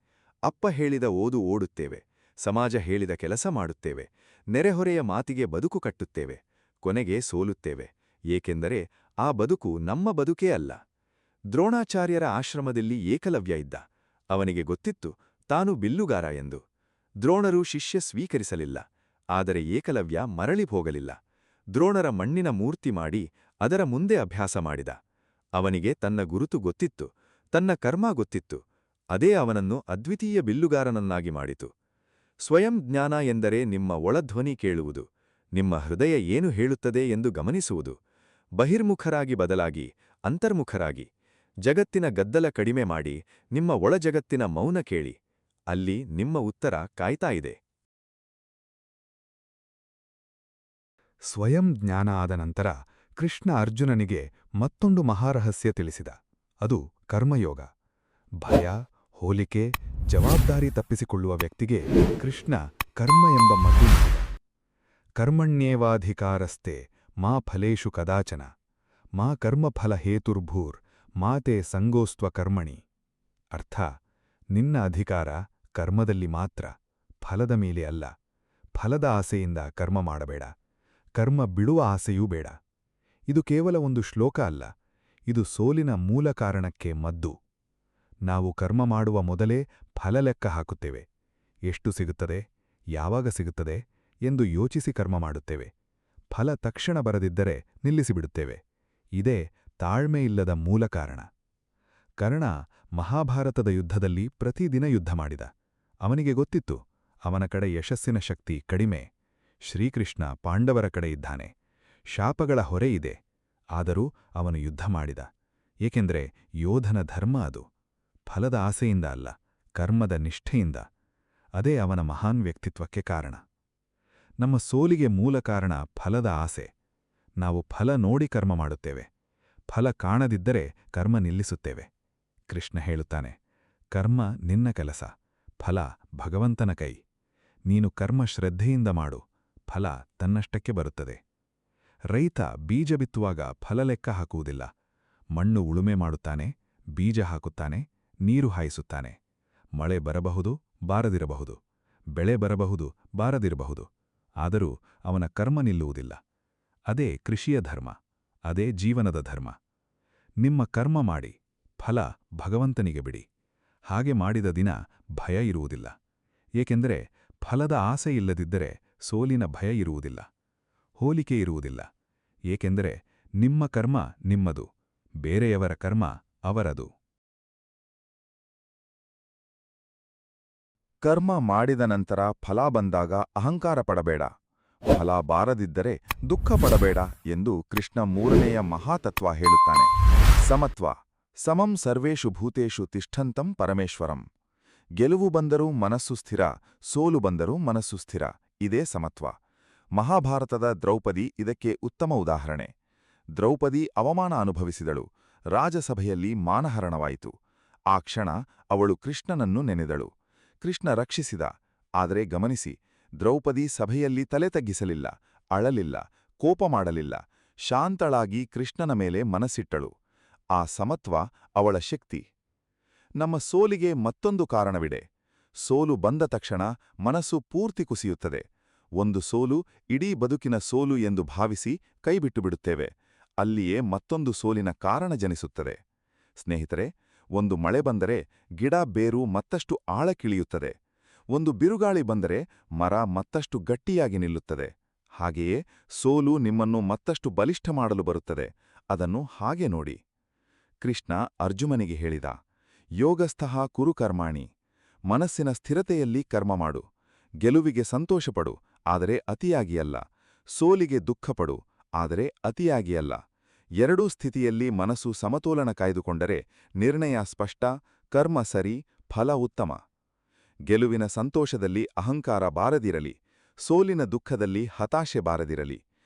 ಅಪ್ಪ ಹೇಳಿದ ಓಡುತ್ತೇವೆ, ಸಮಾಜ ಹೇಳಿದ ಕೆಲಸ ಮಾಡುತ್ತೇವೆ, ನೆರೆಹೊರೆಯ ಮಾತಿಗೆ ಬದುಕು ಕಟ್ಟುತ್ತೇವೆ. ಕೊನೆಗೆ ಸೋಲುತ್ತೇವೆ, ಏಕೆಂದರೆ ಆ ಬದುಕು ನಮ್ಮ ಬದುಕೇ ಅಲ್ಲ. ದ್ರೋಣಾಚಾರ್ಯರ ಆಶ್ರಮದಲ್ಲಿ ಏಕಲವ್ಯ ಇದ್ದ. ಅವನಿಗೆ ಗೊತ್ತಿತ್ತು ತಾನು ಬಿಲ್ಲುಗಾರ ಎಂದು. ದ್ರೋಣರು ಶಿಷ್ಯ ಸ್ವೀಕರಿಸಲಿಲ್ಲ, ಆದರೆ ಏಕಲವ್ಯ ಮರಳಿ ಹೋಗಲಿಲ್ಲ. ದ್ರೋಣರ ಮಣ್ಣಿನ ಮೂರ್ತಿ ಮಾಡಿ ಅದರ ಮುಂದೆ ಅಭ್ಯಾಸ ಮಾಡಿದ. ಅವನಿಗೆ ತನ್ನ ಗುರುತು ಗೊತ್ತಿತ್ತು, ತನ್ನ ಕರ್ಮ ಗೊತ್ತಿತ್ತು. ಅದೇ ಅವನನ್ನು ಅದ್ವಿತೀಯ ಬಿಲ್ಲುಗಾರನನ್ನಾಗಿ ಮಾಡಿತು. ಸ್ವಯಂ ಜ್ಞಾನ ಎಂದರೆ ನಿಮ್ಮ ಒಳಧ್ವನಿ ಕೇಳುವುದು, ನಿಮ್ಮ ಹೃದಯ ಏನು ಹೇಳುತ್ತದೆ ಎಂದು ಗಮನಿಸುವುದು. ಬಹಿರ್ಮುಖರಾಗಿ ಬದಲಾಗಿ ಅಂತರ್ಮುಖರಾಗಿ. ಜಗತ್ತಿನ ಗದ್ದಲ ಕಡಿಮೆ ಮಾಡಿ ನಿಮ್ಮ ಒಳಜಗತ್ತಿನ ಮೌನ ಕೇಳಿ. ಅಲ್ಲಿ ನಿಮ್ಮ ಉತ್ತರ ಕಾಯ್ತಾ ಇದೆ. ಸ್ವಯಂ ಜ್ಞಾನ ಆದ ನಂತರ ಕೃಷ್ಣ ಅರ್ಜುನನಿಗೆ ಮತ್ತೊಂದು ಮಹಾರಹಸ್ಯ ತಿಳಿಸಿದ. ಅದು ಕರ್ಮಯೋಗ. ಭಯ, ಹೋಲಿಕೆ, ಜವಾಬ್ದಾರಿ ತಪ್ಪಿಸಿಕೊಳ್ಳುವ ವ್ಯಕ್ತಿಗೆ ಕೃಷ್ಣ ಕರ್ಮ ಎಂಬ ಮದ್ದು ನೀಡಿದ. ಕರ್ಮಣ್ಯೇವಾಧಿಕಾರಸ್ತೆ ಮಾ ಫಲೇಷು ಕದಾಚನ ಮಾ ಕರ್ಮಫಲ ಹೇತುರ್ಭೂರ್ ಮಾತೆ ಸಂಗೋಸ್ತ್ವ ಕರ್ಮಣಿ. ಅರ್ಥ, ನಿನ್ನ ಅಧಿಕಾರ ಕರ್ಮದಲ್ಲಿ ಮಾತ್ರ, ಫಲದ ಮೇಲೆ ಅಲ್ಲ. ಫಲದ ಆಸೆಯಿಂದ ಕರ್ಮ ಮಾಡಬೇಡ, ಕರ್ಮ ಬಿಡುವ ಆಸೆಯೂ ಬೇಡ. ಇದು ಕೇವಲ ಒಂದು ಶ್ಲೋಕ ಅಲ್ಲ, ಇದು ಸೋಲಿನ ಮೂಲ ಕಾರಣಕ್ಕೆ ಮದ್ದು. ನಾವು ಕರ್ಮ ಮಾಡುವ ಮೊದಲೇ ಫಲ ಲೆಕ್ಕ ಹಾಕುತ್ತೇವೆ. ಎಷ್ಟು ಸಿಗುತ್ತದೆ, ಯಾವಾಗ ಸಿಗುತ್ತದೆ ಎಂದು ಯೋಚಿಸಿ ಕರ್ಮ ಮಾಡುತ್ತೇವೆ. ಫಲ ತಕ್ಷಣ ಬರದಿದ್ದರೆ ನಿಲ್ಲಿಸಿಬಿಡುತ್ತೇವೆ. ಇದೇ ತಾಳ್ಮೆಯಿಲ್ಲದ ಮೂಲ ಕಾರಣ. ಕರ್ಣ ಮಹಾಭಾರತದ ಯುದ್ಧದಲ್ಲಿ ಪ್ರತಿದಿನ ಯುದ್ಧ ಮಾಡಿದ. ಅವನಿಗೆ ಗೊತ್ತಿತ್ತು, ಅವನ ಕಡೆ ಯಶಸ್ಸಿನ ಶಕ್ತಿ ಕಡಿಮೆ. ಶ್ರೀಕೃಷ್ಣ ಪಾಂಡವರ ಕಡೆ ಇದ್ದಾನೆ, ಶಾಪಗಳ ಹೊರೆ ಇದೆ. ಆದರೂ ಅವನು ಯುದ್ಧ ಮಾಡಿದ, ಏಕೆಂದರೆ ಯೋಧನ ಧರ್ಮ ಅದು. ಫಲದ ಆಸೆಯಿಂದ ಅಲ್ಲ, ಕರ್ಮದ ನಿಷ್ಠೆಯಿಂದ. ಅದೇ ಅವನ ಮಹಾನ್ ವ್ಯಕ್ತಿತ್ವಕ್ಕೆ ಕಾರಣ. ನಮ್ಮ ಸೋಲಿಗೆ ಮೂಲ ಕಾರಣ ಫಲದ ಆಸೆ. ನಾವು ಫಲ ನೋಡಿ ಕರ್ಮ ಮಾಡುತ್ತೇವೆ. ಫಲ ಕಾಣದಿದ್ದರೆ ಕರ್ಮ ನಿಲ್ಲಿಸುತ್ತೇವೆ. ಕೃಷ್ಣ ಹೇಳುತ್ತಾನೆ, ಕರ್ಮ ನಿನ್ನ ಕೆಲಸ, ಫಲ ಭಗವಂತನ ಕೈ. ನೀನು ಕರ್ಮ ಶ್ರದ್ಧೆಯಿಂದ ಮಾಡು, ಫಲ ತನ್ನಷ್ಟಕ್ಕೆ ಬರುತ್ತದೆ. ರೈತ ಬೀಜ ಬಿತ್ತುವಾಗ ಫಲ ಲೆಕ್ಕ ಹಾಕುವುದಿಲ್ಲ. ಮಣ್ಣು ಉಳುಮೆ ಮಾಡುತ್ತಾನೆ, ಬೀಜ ಹಾಕುತ್ತಾನೆ, ನೀರು ಹಾಯಿಸುತ್ತಾನೆ. ಮಳೆ ಬರಬಹುದು, ಬಾರದಿರಬಹುದು. ಬೆಳೆ ಬರಬಹುದು, ಬಾರದಿರಬಹುದು. ಆದರೂ ಅವನ ಕರ್ಮ ನಿಲ್ಲುವುದಿಲ್ಲ. ಅದೇ ಕೃಷಿಯ ಧರ್ಮ, ಅದೇ ಜೀವನದ ಧರ್ಮ. ನಿಮ್ಮ ಕರ್ಮ ಮಾಡಿ, ಫಲ ಭಗವಂತನಿಗೆ ಬಿಡಿ. ಹಾಗೆ ಮಾಡಿದ ದಿನ ಭಯ ಇರುವುದಿಲ್ಲ. ಏಕೆಂದರೆ ಫಲದ ಆಸೆ ಇಲ್ಲದಿದ್ದರೆ ಸೋಲಿನ ಭಯ ಇರುವುದಿಲ್ಲ, ಹೋಲಿಕೆ ಇರುವುದಿಲ್ಲ. ಏಕೆಂದರೆ ನಿಮ್ಮ ಕರ್ಮ ನಿಮ್ಮದು, ಬೇರೆಯವರ ಕರ್ಮ ಅವರದು. ಕರ್ಮ ಮಾಡಿದ ನಂತರ ಫಲ ಬಂದಾಗ ಅಹಂಕಾರ ಪಡಬೇಡ, ಫಲ ಬಾರದಿದ್ದರೆ ದುಃಖ ಪಡಬೇಡ ಎಂದು ಕೃಷ್ಣ 3ನೇಯ ಮಹಾತತ್ವ ಹೇಳುತ್ತಾನೆ. ಸಮತ್ವ, ಸಮಂ ಸರ್ವೇಷು ಭೂತೇಷು ತಿಷ್ಠಂತಂ ಪರಮೇಶ್ವರಂ. ಗೆಲುವು ಬಂದರೂ ಮನಸ್ಸು ಸ್ಥಿರ, ಸೋಲು ಬಂದರೂ ಮನಸ್ಸು ಸ್ಥಿರ, ಇದೇ ಸಮತ್ವ. ಮಹಾಭಾರತದ ದ್ರೌಪದಿ ಇದಕ್ಕೆ ಉತ್ತಮ ಉದಾಹರಣೆ. ದ್ರೌಪದಿ ಅವಮಾನ ಅನುಭವಿಸಿದಳು, ರಾಜಸಭೆಯಲ್ಲಿ ಮಾನಹರಣವಾಯಿತು. ಆ ಕ್ಷಣ ಅವಳು ಕೃಷ್ಣನನ್ನು ನೆನೆದಳು. ಕೃಷ್ಣ ರಕ್ಷಿಸಿದ. ಆದರೆ ಗಮನಿಸಿ, ದ್ರೌಪದಿ ಸಭೆಯಲ್ಲಿ ತಲೆ ತಗ್ಗಿಸಲಿಲ್ಲ, ಅಳಲಿಲ್ಲ, ಕೋಪ ಮಾಡಲಿಲ್ಲ. ಶಾಂತಳಾಗಿ ಕೃಷ್ಣನ ಮೇಲೆ ಮನಸ್ಸಿಟ್ಟಳು. ಆ ಸಮತ್ವ ಅವಳ ಶಕ್ತಿ. ನಮ್ಮ ಸೋಲಿಗೆ ಮತ್ತೊಂದು ಕಾರಣವಿದೆ. ಸೋಲು ಬಂದ ತಕ್ಷಣ ಮನಸ್ಸು ಪೂರ್ತಿ ಕುಸಿಯುತ್ತದೆ. ಒಂದು ಸೋಲು ಇಡೀ ಬದುಕಿನ ಸೋಲು ಎಂದು ಭಾವಿಸಿ ಕೈಬಿಟ್ಟುಬಿಡುತ್ತೇವೆ. ಅಲ್ಲಿಯೇ ಮತ್ತೊಂದು ಸೋಲಿನ ಕಾರಣ ಜನಿಸುತ್ತದೆ. ಸ್ನೇಹಿತರೆ, ಒಂದು ಮಳೆ ಬಂದರೆ ಗಿಡ ಬೇರು ಮತ್ತಷ್ಟು ಆಳಕ್ಕಿಳಿಯುತ್ತದೆ. ಒಂದು ಬಿರುಗಾಳಿ ಬಂದರೆ ಮರ ಮತ್ತಷ್ಟು ಗಟ್ಟಿಯಾಗಿ ನಿಲ್ಲುತ್ತದೆ. ಹಾಗೆಯೇ ಸೋಲು ನಿಮ್ಮನ್ನು ಮತ್ತಷ್ಟು ಬಲಿಷ್ಠ ಮಾಡಲು ಬರುತ್ತದೆ. ಅದನ್ನು ಹಾಗೆ ನೋಡಿ. ಕೃಷ್ಣ ಅರ್ಜುನನಿಗೆ ಹೇಳಿದ, ಯೋಗಸ್ಥಃ ಕುರು ಕರ್ಮಾಣಿ. ಮನಸ್ಸಿನ ಸ್ಥಿರತೆಯಲ್ಲಿ ಕರ್ಮ ಮಾಡು. ಗೆಲುವಿಗೆ ಸಂತೋಷಪಡು, ಆದರೆ ಅತಿಯಾಗಿ ಅಲ್ಲ. ಸೋಲಿಗೆ ದುಃಖಪಡು, ಆದರೆ ಅತಿಯಾಗಿ ಅಲ್ಲ. ಎರಡೂ ಸ್ಥಿತಿಯಲ್ಲಿ ಮನಸ್ಸು ಸಮತೋಲನ ಕಾಯ್ದುಕೊಂಡರೆ ನಿರ್ಣಯ ಸ್ಪಷ್ಟ, ಕರ್ಮ ಸರಿ, ಫಲ ಉತ್ತಮ. ಗೆಲುವಿನ ಸಂತೋಷದಲ್ಲಿ ಅಹಂಕಾರ ಬಾರದಿರಲಿ, ಸೋಲಿನ ದುಃಖದಲ್ಲಿ ಹತಾಶೆ ಬಾರದಿರಲಿ.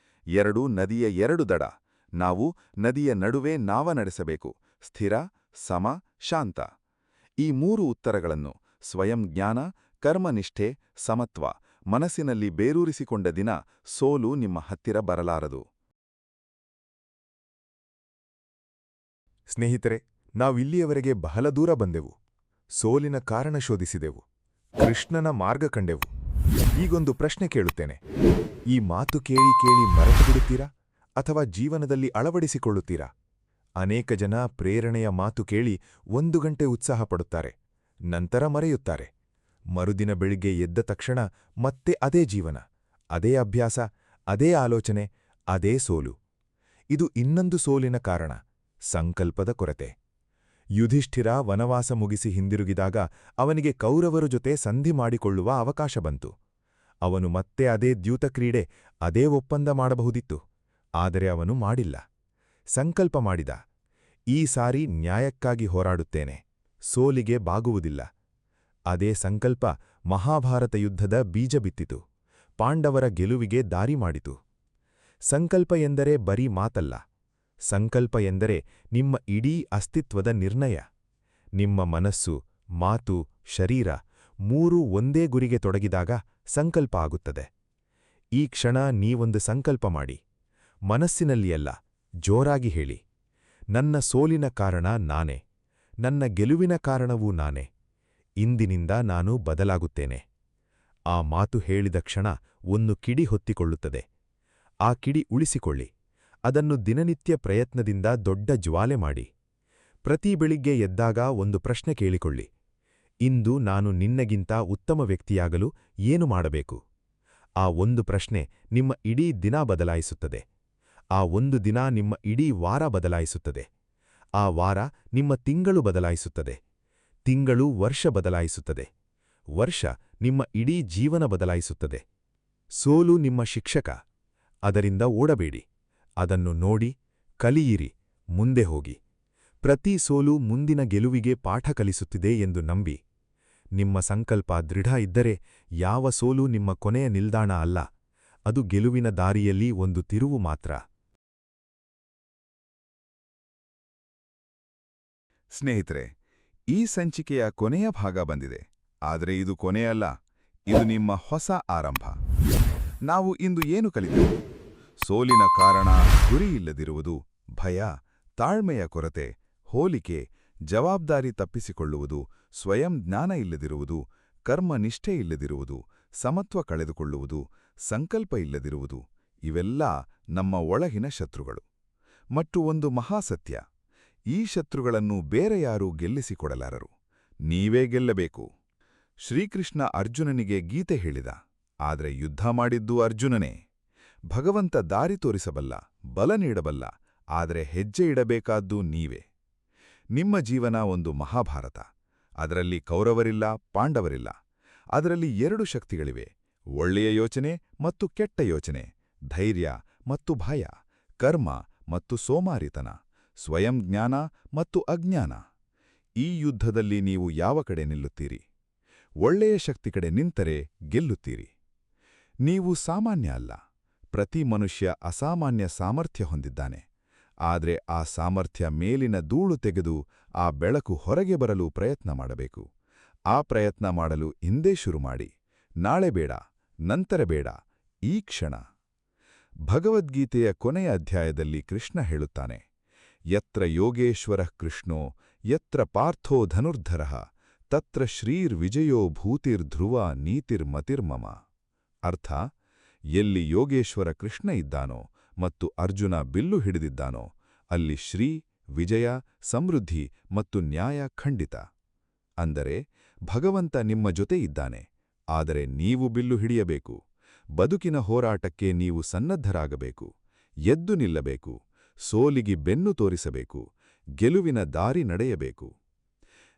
ಎರಡೂ ನದಿಯ ಎರಡು ದಡ. ನಾವು ನದಿಯ ನಡುವೆ ನಾವ ನಡೆಸಬೇಕು, ಸ್ಥಿರ, ಸಮ, ಶಾಂತ. ಈ 3 ಉತ್ತರಗಳನ್ನು ಸ್ವಯಂ ಜ್ಞಾನ, ಕರ್ಮನಿಷ್ಠೆ, ಸಮತ್ವ ಮನಸ್ಸಿನಲ್ಲಿ ಬೇರೂರಿಸಿಕೊಂಡ ದಿನ ಸೋಲು ನಿಮ್ಮ ಹತ್ತಿರ ಬರಲಾರದು. ಸ್ನೇಹಿತರೆ, ನಾವಿಲ್ಲಿಯವರೆಗೆ ಬಹಳ ದೂರ ಬಂದೆವು. ಸೋಲಿನ ಕಾರಣ ಶೋಧಿಸಿದೆವು, ಕೃಷ್ಣನ ಮಾರ್ಗ ಕಂಡೆವು. ಈಗೊಂದು ಪ್ರಶ್ನೆ ಕೇಳುತ್ತೇನೆ. ಈ ಮಾತು ಕೇಳಿ ಕೇಳಿ ಮರೆತು ಬಿಡುತ್ತೀರಾ ಅಥವಾ ಜೀವನದಲ್ಲಿ ಅಳವಡಿಸಿಕೊಳ್ಳುತ್ತೀರಾ? ಅನೇಕ ಜನ ಪ್ರೇರಣೆಯ ಮಾತು ಕೇಳಿ 1 ಗಂಟೆ ಉತ್ಸಾಹ ಪಡುತ್ತಾರೆ, ನಂತರ ಮರೆಯುತ್ತಾರೆ. ಮರುದಿನ ಬೆಳಿಗ್ಗೆ ಎದ್ದ ತಕ್ಷಣ ಮತ್ತೆ ಅದೇ ಜೀವನ, ಅದೇ ಅಭ್ಯಾಸ, ಅದೇ ಆಲೋಚನೆ, ಅದೇ ಸೋಲು. ಇದು ಇನ್ನೊಂದು ಸೋಲಿನ ಕಾರಣ, ಸಂಕಲ್ಪದ ಕೊರತೆ. ಯುಧಿಷ್ಠಿರ ವನವಾಸ ಮುಗಿಸಿ ಹಿಂದಿರುಗಿದಾಗ ಅವನಿಗೆ ಕೌರವರ ಜೊತೆ ಸಂಧಿ ಮಾಡಿಕೊಳ್ಳುವ ಅವಕಾಶ ಬಂತು. ಅವನು ಮತ್ತೆ ಅದೇ ದ್ಯೂತಕ್ರೀಡೆ, ಅದೇ ಒಪ್ಪಂದ ಮಾಡಬಹುದಿತ್ತು. ಆದರೆ ಅವನು ಮಾಡಿಲ್ಲ. ಸಂಕಲ್ಪ ಮಾಡಿದ, ಈ ಸಾರಿ ನ್ಯಾಯಕ್ಕಾಗಿ ಹೋರಾಡುತ್ತೇನೆ, ಸೋಲಿಗೆ ಬಾಗುವುದಿಲ್ಲ. ಅದೇ ಸಂಕಲ್ಪ ಮಹಾಭಾರತ ಯುದ್ಧದ ಬೀಜ ಬಿತ್ತಿತು, ಪಾಂಡವರ ಗೆಲುವಿಗೆ ದಾರಿ ಮಾಡಿತು. ಸಂಕಲ್ಪ ಎಂದರೆ ಬರೀ ಮಾತಲ್ಲ. ಸಂಕಲ್ಪ ಎಂದರೆ ನಿಮ್ಮ ಇಡೀ ಅಸ್ತಿತ್ವದ ನಿರ್ಣಯ. ನಿಮ್ಮ ಮನಸ್ಸು, ಮಾತು, ಶರೀರ 3 ಒಂದೇ ಗುರಿಗೆ ತೊಡಗಿದಾಗ ಸಂಕಲ್ಪ ಆಗುತ್ತದೆ. ಈ ಕ್ಷಣ ನೀವೊಂದು ಸಂಕಲ್ಪ ಮಾಡಿ. ಮನಸ್ಸಿನಲ್ಲಿಯಲ್ಲ, ಜೋರಾಗಿ ಹೇಳಿ, ನನ್ನ ಸೋಲಿನ ಕಾರಣ ನಾನೇ, ನನ್ನ ಗೆಲುವಿನ ಕಾರಣವೂ ನಾನೇ. ಇಂದಿನಿಂದ ನಾನು ಬದಲಾಗುತ್ತೇನೆ. ಆ ಮಾತು ಹೇಳಿದ ಕ್ಷಣ ಒಂದು ಕಿಡಿ ಹೊತ್ತಿಕೊಳ್ಳುತ್ತದೆ. ಆ ಕಿಡಿ ಉಳಿಸಿಕೊಳ್ಳಿ. ಅದನ್ನು ದಿನನಿತ್ಯ ಪ್ರಯತ್ನದಿಂದ ದೊಡ್ಡ ಜ್ವಾಲೆ ಮಾಡಿ. ಪ್ರತಿ ಬೆಳಿಗ್ಗೆ ಎದ್ದಾಗ ಒಂದು ಪ್ರಶ್ನೆ ಕೇಳಿಕೊಳ್ಳಿ. ಇಂದು ನಾನು ನಿನ್ನಗಿಂತ ಉತ್ತಮ ವ್ಯಕ್ತಿಯಾಗಲು ಏನು ಮಾಡಬೇಕು? ಆ ಒಂದು ಪ್ರಶ್ನೆ ನಿಮ್ಮ ಇಡೀ ದಿನ ಬದಲಾಯಿಸುತ್ತದೆ. ಆ ಒಂದು ದಿನ ನಿಮ್ಮ ಇಡೀ ವಾರ ಬದಲಾಯಿಸುತ್ತದೆ. ಆ ವಾರ ನಿಮ್ಮ ತಿಂಗಳು ಬದಲಾಯಿಸುತ್ತದೆ. ತಿಂಗಳು ವರ್ಷ ಬದಲಾಯಿಸುತ್ತದೆ. ವರ್ಷ ನಿಮ್ಮ ಇಡೀ ಜೀವನ ಬದಲಾಯಿಸುತ್ತದೆ. ಸೋಲು ನಿಮ್ಮ ಶಿಕ್ಷಕ. ಅದರಿಂದ ಓಡಬೇಡಿ. ಅದನ್ನು ನೋಡಿ, ಕಲಿಯಿರಿ, ಮುಂದೆ ಹೋಗಿ. ಪ್ರತಿ ಸೋಲು ಮುಂದಿನ ಗೆಲುವಿಗೆ ಪಾಠ ಕಲಿಸುತ್ತಿದೆ ಎಂದು ನಂಬಿ. ನಿಮ್ಮ ಸಂಕಲ್ಪ ದೃಢ ಇದ್ದರೆ ಯಾವ ಸೋಲು ನಿಮ್ಮ ಕೊನೆಯ ನಿಲ್ದಾಣ ಅಲ್ಲ, ಅದು ಗೆಲುವಿನ ದಾರಿಯಲ್ಲಿ ಒಂದು ತಿರುವು ಮಾತ್ರ. ಸ್ನೇಹಿತರೆ, ಈ ಸಂಚಿಕೆಯ ಕೊನೆಯ ಭಾಗ ಬಂದಿದೆ. ಆದರೆ ಇದು ಕೊನೆಯಲ್ಲ, ಇದು ನಿಮ್ಮ ಹೊಸ ಆರಂಭ. ನಾವು ಇಂದು ಏನು ಕಲಿತೆವು? ಸೋಲಿನ ಕಾರಣ ಗುರಿಯಿಲ್ಲದಿರುವುದು, ಭಯ, ತಾಳ್ಮೆಯ ಕೊರತೆ, ಹೋಲಿಕೆ, ಜವಾಬ್ದಾರಿ ತಪ್ಪಿಸಿಕೊಳ್ಳುವುದು, ಸ್ವಯಂ ಜ್ಞಾನ ಇಲ್ಲದಿರುವುದು, ಕರ್ಮ ನಿಷ್ಠೆ ಇಲ್ಲದಿರುವುದು, ಸಮತ್ವ ಕಳೆದುಕೊಳ್ಳುವುದು, ಸಂಕಲ್ಪ ಇಲ್ಲದಿರುವುದು ಇವೆಲ್ಲ ನಮ್ಮ ಒಳಗಿನ ಶತ್ರುಗಳು. ಮತ್ತು ಒಂದು ಮಹಾಸತ್ಯ, ಈ ಶತ್ರುಗಳನ್ನು ಬೇರೆ ಯಾರೂ ಗೆಲ್ಲಿಸಿಕೊಡಲಾರರು, ನೀವೇ ಗೆಲ್ಲಬೇಕು. ಶ್ರೀಕೃಷ್ಣ ಅರ್ಜುನನಿಗೆ ಗೀತೆ ಹೇಳಿದ, ಆದರೆ ಯುದ್ಧ ಮಾಡಿದ್ದು ಅರ್ಜುನನೇ. ಭಗವಂತ ದಾರಿ ತೋರಿಸಬಲ್ಲ, ಬಲ ನೀಡಬಲ್ಲ, ಆದರೆ ಹೆಜ್ಜೆ ಇಡಬೇಕಾದ್ದು ನೀವೇ. ನಿಮ್ಮ ಜೀವನ ಒಂದು ಮಹಾಭಾರತ. ಅದರಲ್ಲಿ ಕೌರವರಿಲ್ಲ, ಪಾಂಡವರಿಲ್ಲ. ಅದರಲ್ಲಿ 2 ಶಕ್ತಿಗಳಿವೆ, ಒಳ್ಳೆಯ ಯೋಚನೆ ಮತ್ತು ಕೆಟ್ಟ ಯೋಚನೆ, ಧೈರ್ಯ ಮತ್ತು ಭಯ, ಕರ್ಮ ಮತ್ತು ಸೋಮಾರಿತನ, ಸ್ವಯಂ ಜ್ಞಾನ ಮತ್ತು ಅಜ್ಞಾನ. ಈ ಯುದ್ಧದಲ್ಲಿ ನೀವು ಯಾವ ಕಡೆ ನಿಲ್ಲುತ್ತೀರಿ? ಒಳ್ಳೆಯ ಶಕ್ತಿ ಕಡೆ ನಿಂತರೆ ಗೆಲ್ಲುತ್ತೀರಿ. ನೀವು ಸಾಮಾನ್ಯ ಅಲ್ಲ. ಪ್ರತಿ ಮನುಷ್ಯ ಅಸಾಮಾನ್ಯ ಸಾಮರ್ಥ್ಯ ಹೊಂದಿದ್ದಾನೆ. ಆದರೆ ಆ ಸಾಮರ್ಥ್ಯ ಮೇಲಿನ ಧೂಳು ತೆಗೆದು ಆ ಬೆಳಕು ಹೊರಗೆ ಬರಲು ಪ್ರಯತ್ನ ಮಾಡಬೇಕು. ಆ ಪ್ರಯತ್ನ ಮಾಡಲು ಇಂದೇ ಶುರು ಮಾಡಿ. ನಾಳೆ ಬೇಡ, ನಂತರ ಬೇಡ, ಈ ಕ್ಷಣ. ಭಗವದ್ಗೀತೆಯ ಕೊನೆಯ ಅಧ್ಯಾಯದಲ್ಲಿ ಕೃಷ್ಣ ಹೇಳುತ್ತಾನೆ, ಯತ್ರ ಯೋಗೇಶ್ವರಃ ಕೃಷ್ಣೋ ಯತ್ರ ಪಾರ್ಥೋ ಧನುರ್ಧರಃ ತತ್ರ ಶ್ರೀರ್ವಿಜಯೋ ಭೂತಿರ್ಧ್ರುವ ನೀತಿರ್ಮತಿರ್ಮಮ. ಅರ್ಥ, ಎಲ್ಲಿ ಯೋಗೇಶ್ವರ ಕೃಷ್ಣ ಇದ್ದಾನೋ ಮತ್ತು ಅರ್ಜುನ ಬಿಲ್ಲು ಹಿಡಿದಿದ್ದಾನೋ ಅಲ್ಲಿ ಶ್ರೀ, ವಿಜಯ, ಸಮೃದ್ಧಿ ಮತ್ತು ನ್ಯಾಯ ಖಂಡಿತ. ಅಂದರೆ ಭಗವಂತ ನಿಮ್ಮ ಜೊತೆ ಇದ್ದಾನೆ, ಆದರೆ ನೀವು ಬಿಲ್ಲು ಹಿಡಿಯಬೇಕು. ಬದುಕಿನ ಹೋರಾಟಕ್ಕೆ ನೀವು ಸನ್ನದ್ಧರಾಗಬೇಕು. ಎದ್ದು ನಿಲ್ಲಬೇಕು. ಸೋಲಿಗೆ ಬೆನ್ನು ತೋರಿಸಬೇಕು. ಗೆಲುವಿನ ದಾರಿ ನಡೆಯಬೇಕು.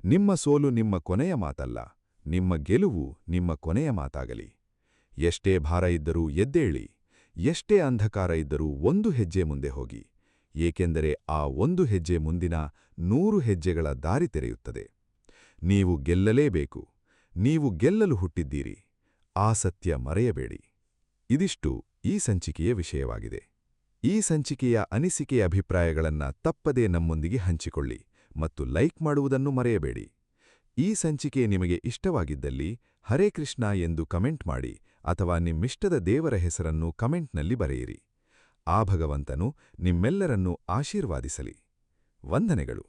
ನಿಮ್ಮ ಸೋಲು ನಿಮ್ಮ ಕೊನೆಯ ಮಾತಲ್ಲ, ನಿಮ್ಮ ಗೆಲುವು ನಿಮ್ಮ ಕೊನೆಯ ಮಾತಾಗಲಿ. ಎಷ್ಟೇ ಭಾರ ಇದ್ದರೂ ಎದ್ದೇಳಿ. ಎಷ್ಟೇ ಅಂಧಕಾರ ಇದ್ದರೂ 1 ಹೆಜ್ಜೆ ಮುಂದೆ ಹೋಗಿ. ಏಕೆಂದರೆ ಆ 1 ಹೆಜ್ಜೆ ಮುಂದಿನ 100 ಹೆಜ್ಜೆಗಳ ದಾರಿ ತೆರೆಯುತ್ತದೆ. ನೀವು ಗೆಲ್ಲಲೇಬೇಕು. ನೀವು ಗೆಲ್ಲಲು ಹುಟ್ಟಿದ್ದೀರಿ. ಆ ಸತ್ಯ ಮರೆಯಬೇಡಿ. ಇದಿಷ್ಟು ಈ ಸಂಚಿಕೆಯ ವಿಷಯವಾಗಿದೆ. ಈ ಸಂಚಿಕೆಯ ಅನಿಸಿಕೆಯ ಅಭಿಪ್ರಾಯಗಳನ್ನು ತಪ್ಪದೇ ನಮ್ಮೊಂದಿಗೆ ಹಂಚಿಕೊಳ್ಳಿ ಮತ್ತು ಲೈಕ್ ಮಾಡುವುದನ್ನು ಮರೆಯಬೇಡಿ. ಈ ಸಂಚಿಕೆ ನಿಮಗೆ ಇಷ್ಟವಾಗಿದ್ದಲ್ಲಿ ಹರೇ ಕೃಷ್ಣ ಎಂದು ಕಮೆಂಟ್ ಮಾಡಿ ಅಥವಾ ನಿಮ್ಮಿಷ್ಟದ ದೇವರ ಹೆಸರನ್ನು ಕಮೆಂಟ್ನಲ್ಲಿ ಬರೆಯಿರಿ. ಆ ಭಗವಂತನು ನಿಮ್ಮೆಲ್ಲರನ್ನೂ ಆಶೀರ್ವಾದಿಸಲಿ. ವಂದನೆಗಳು.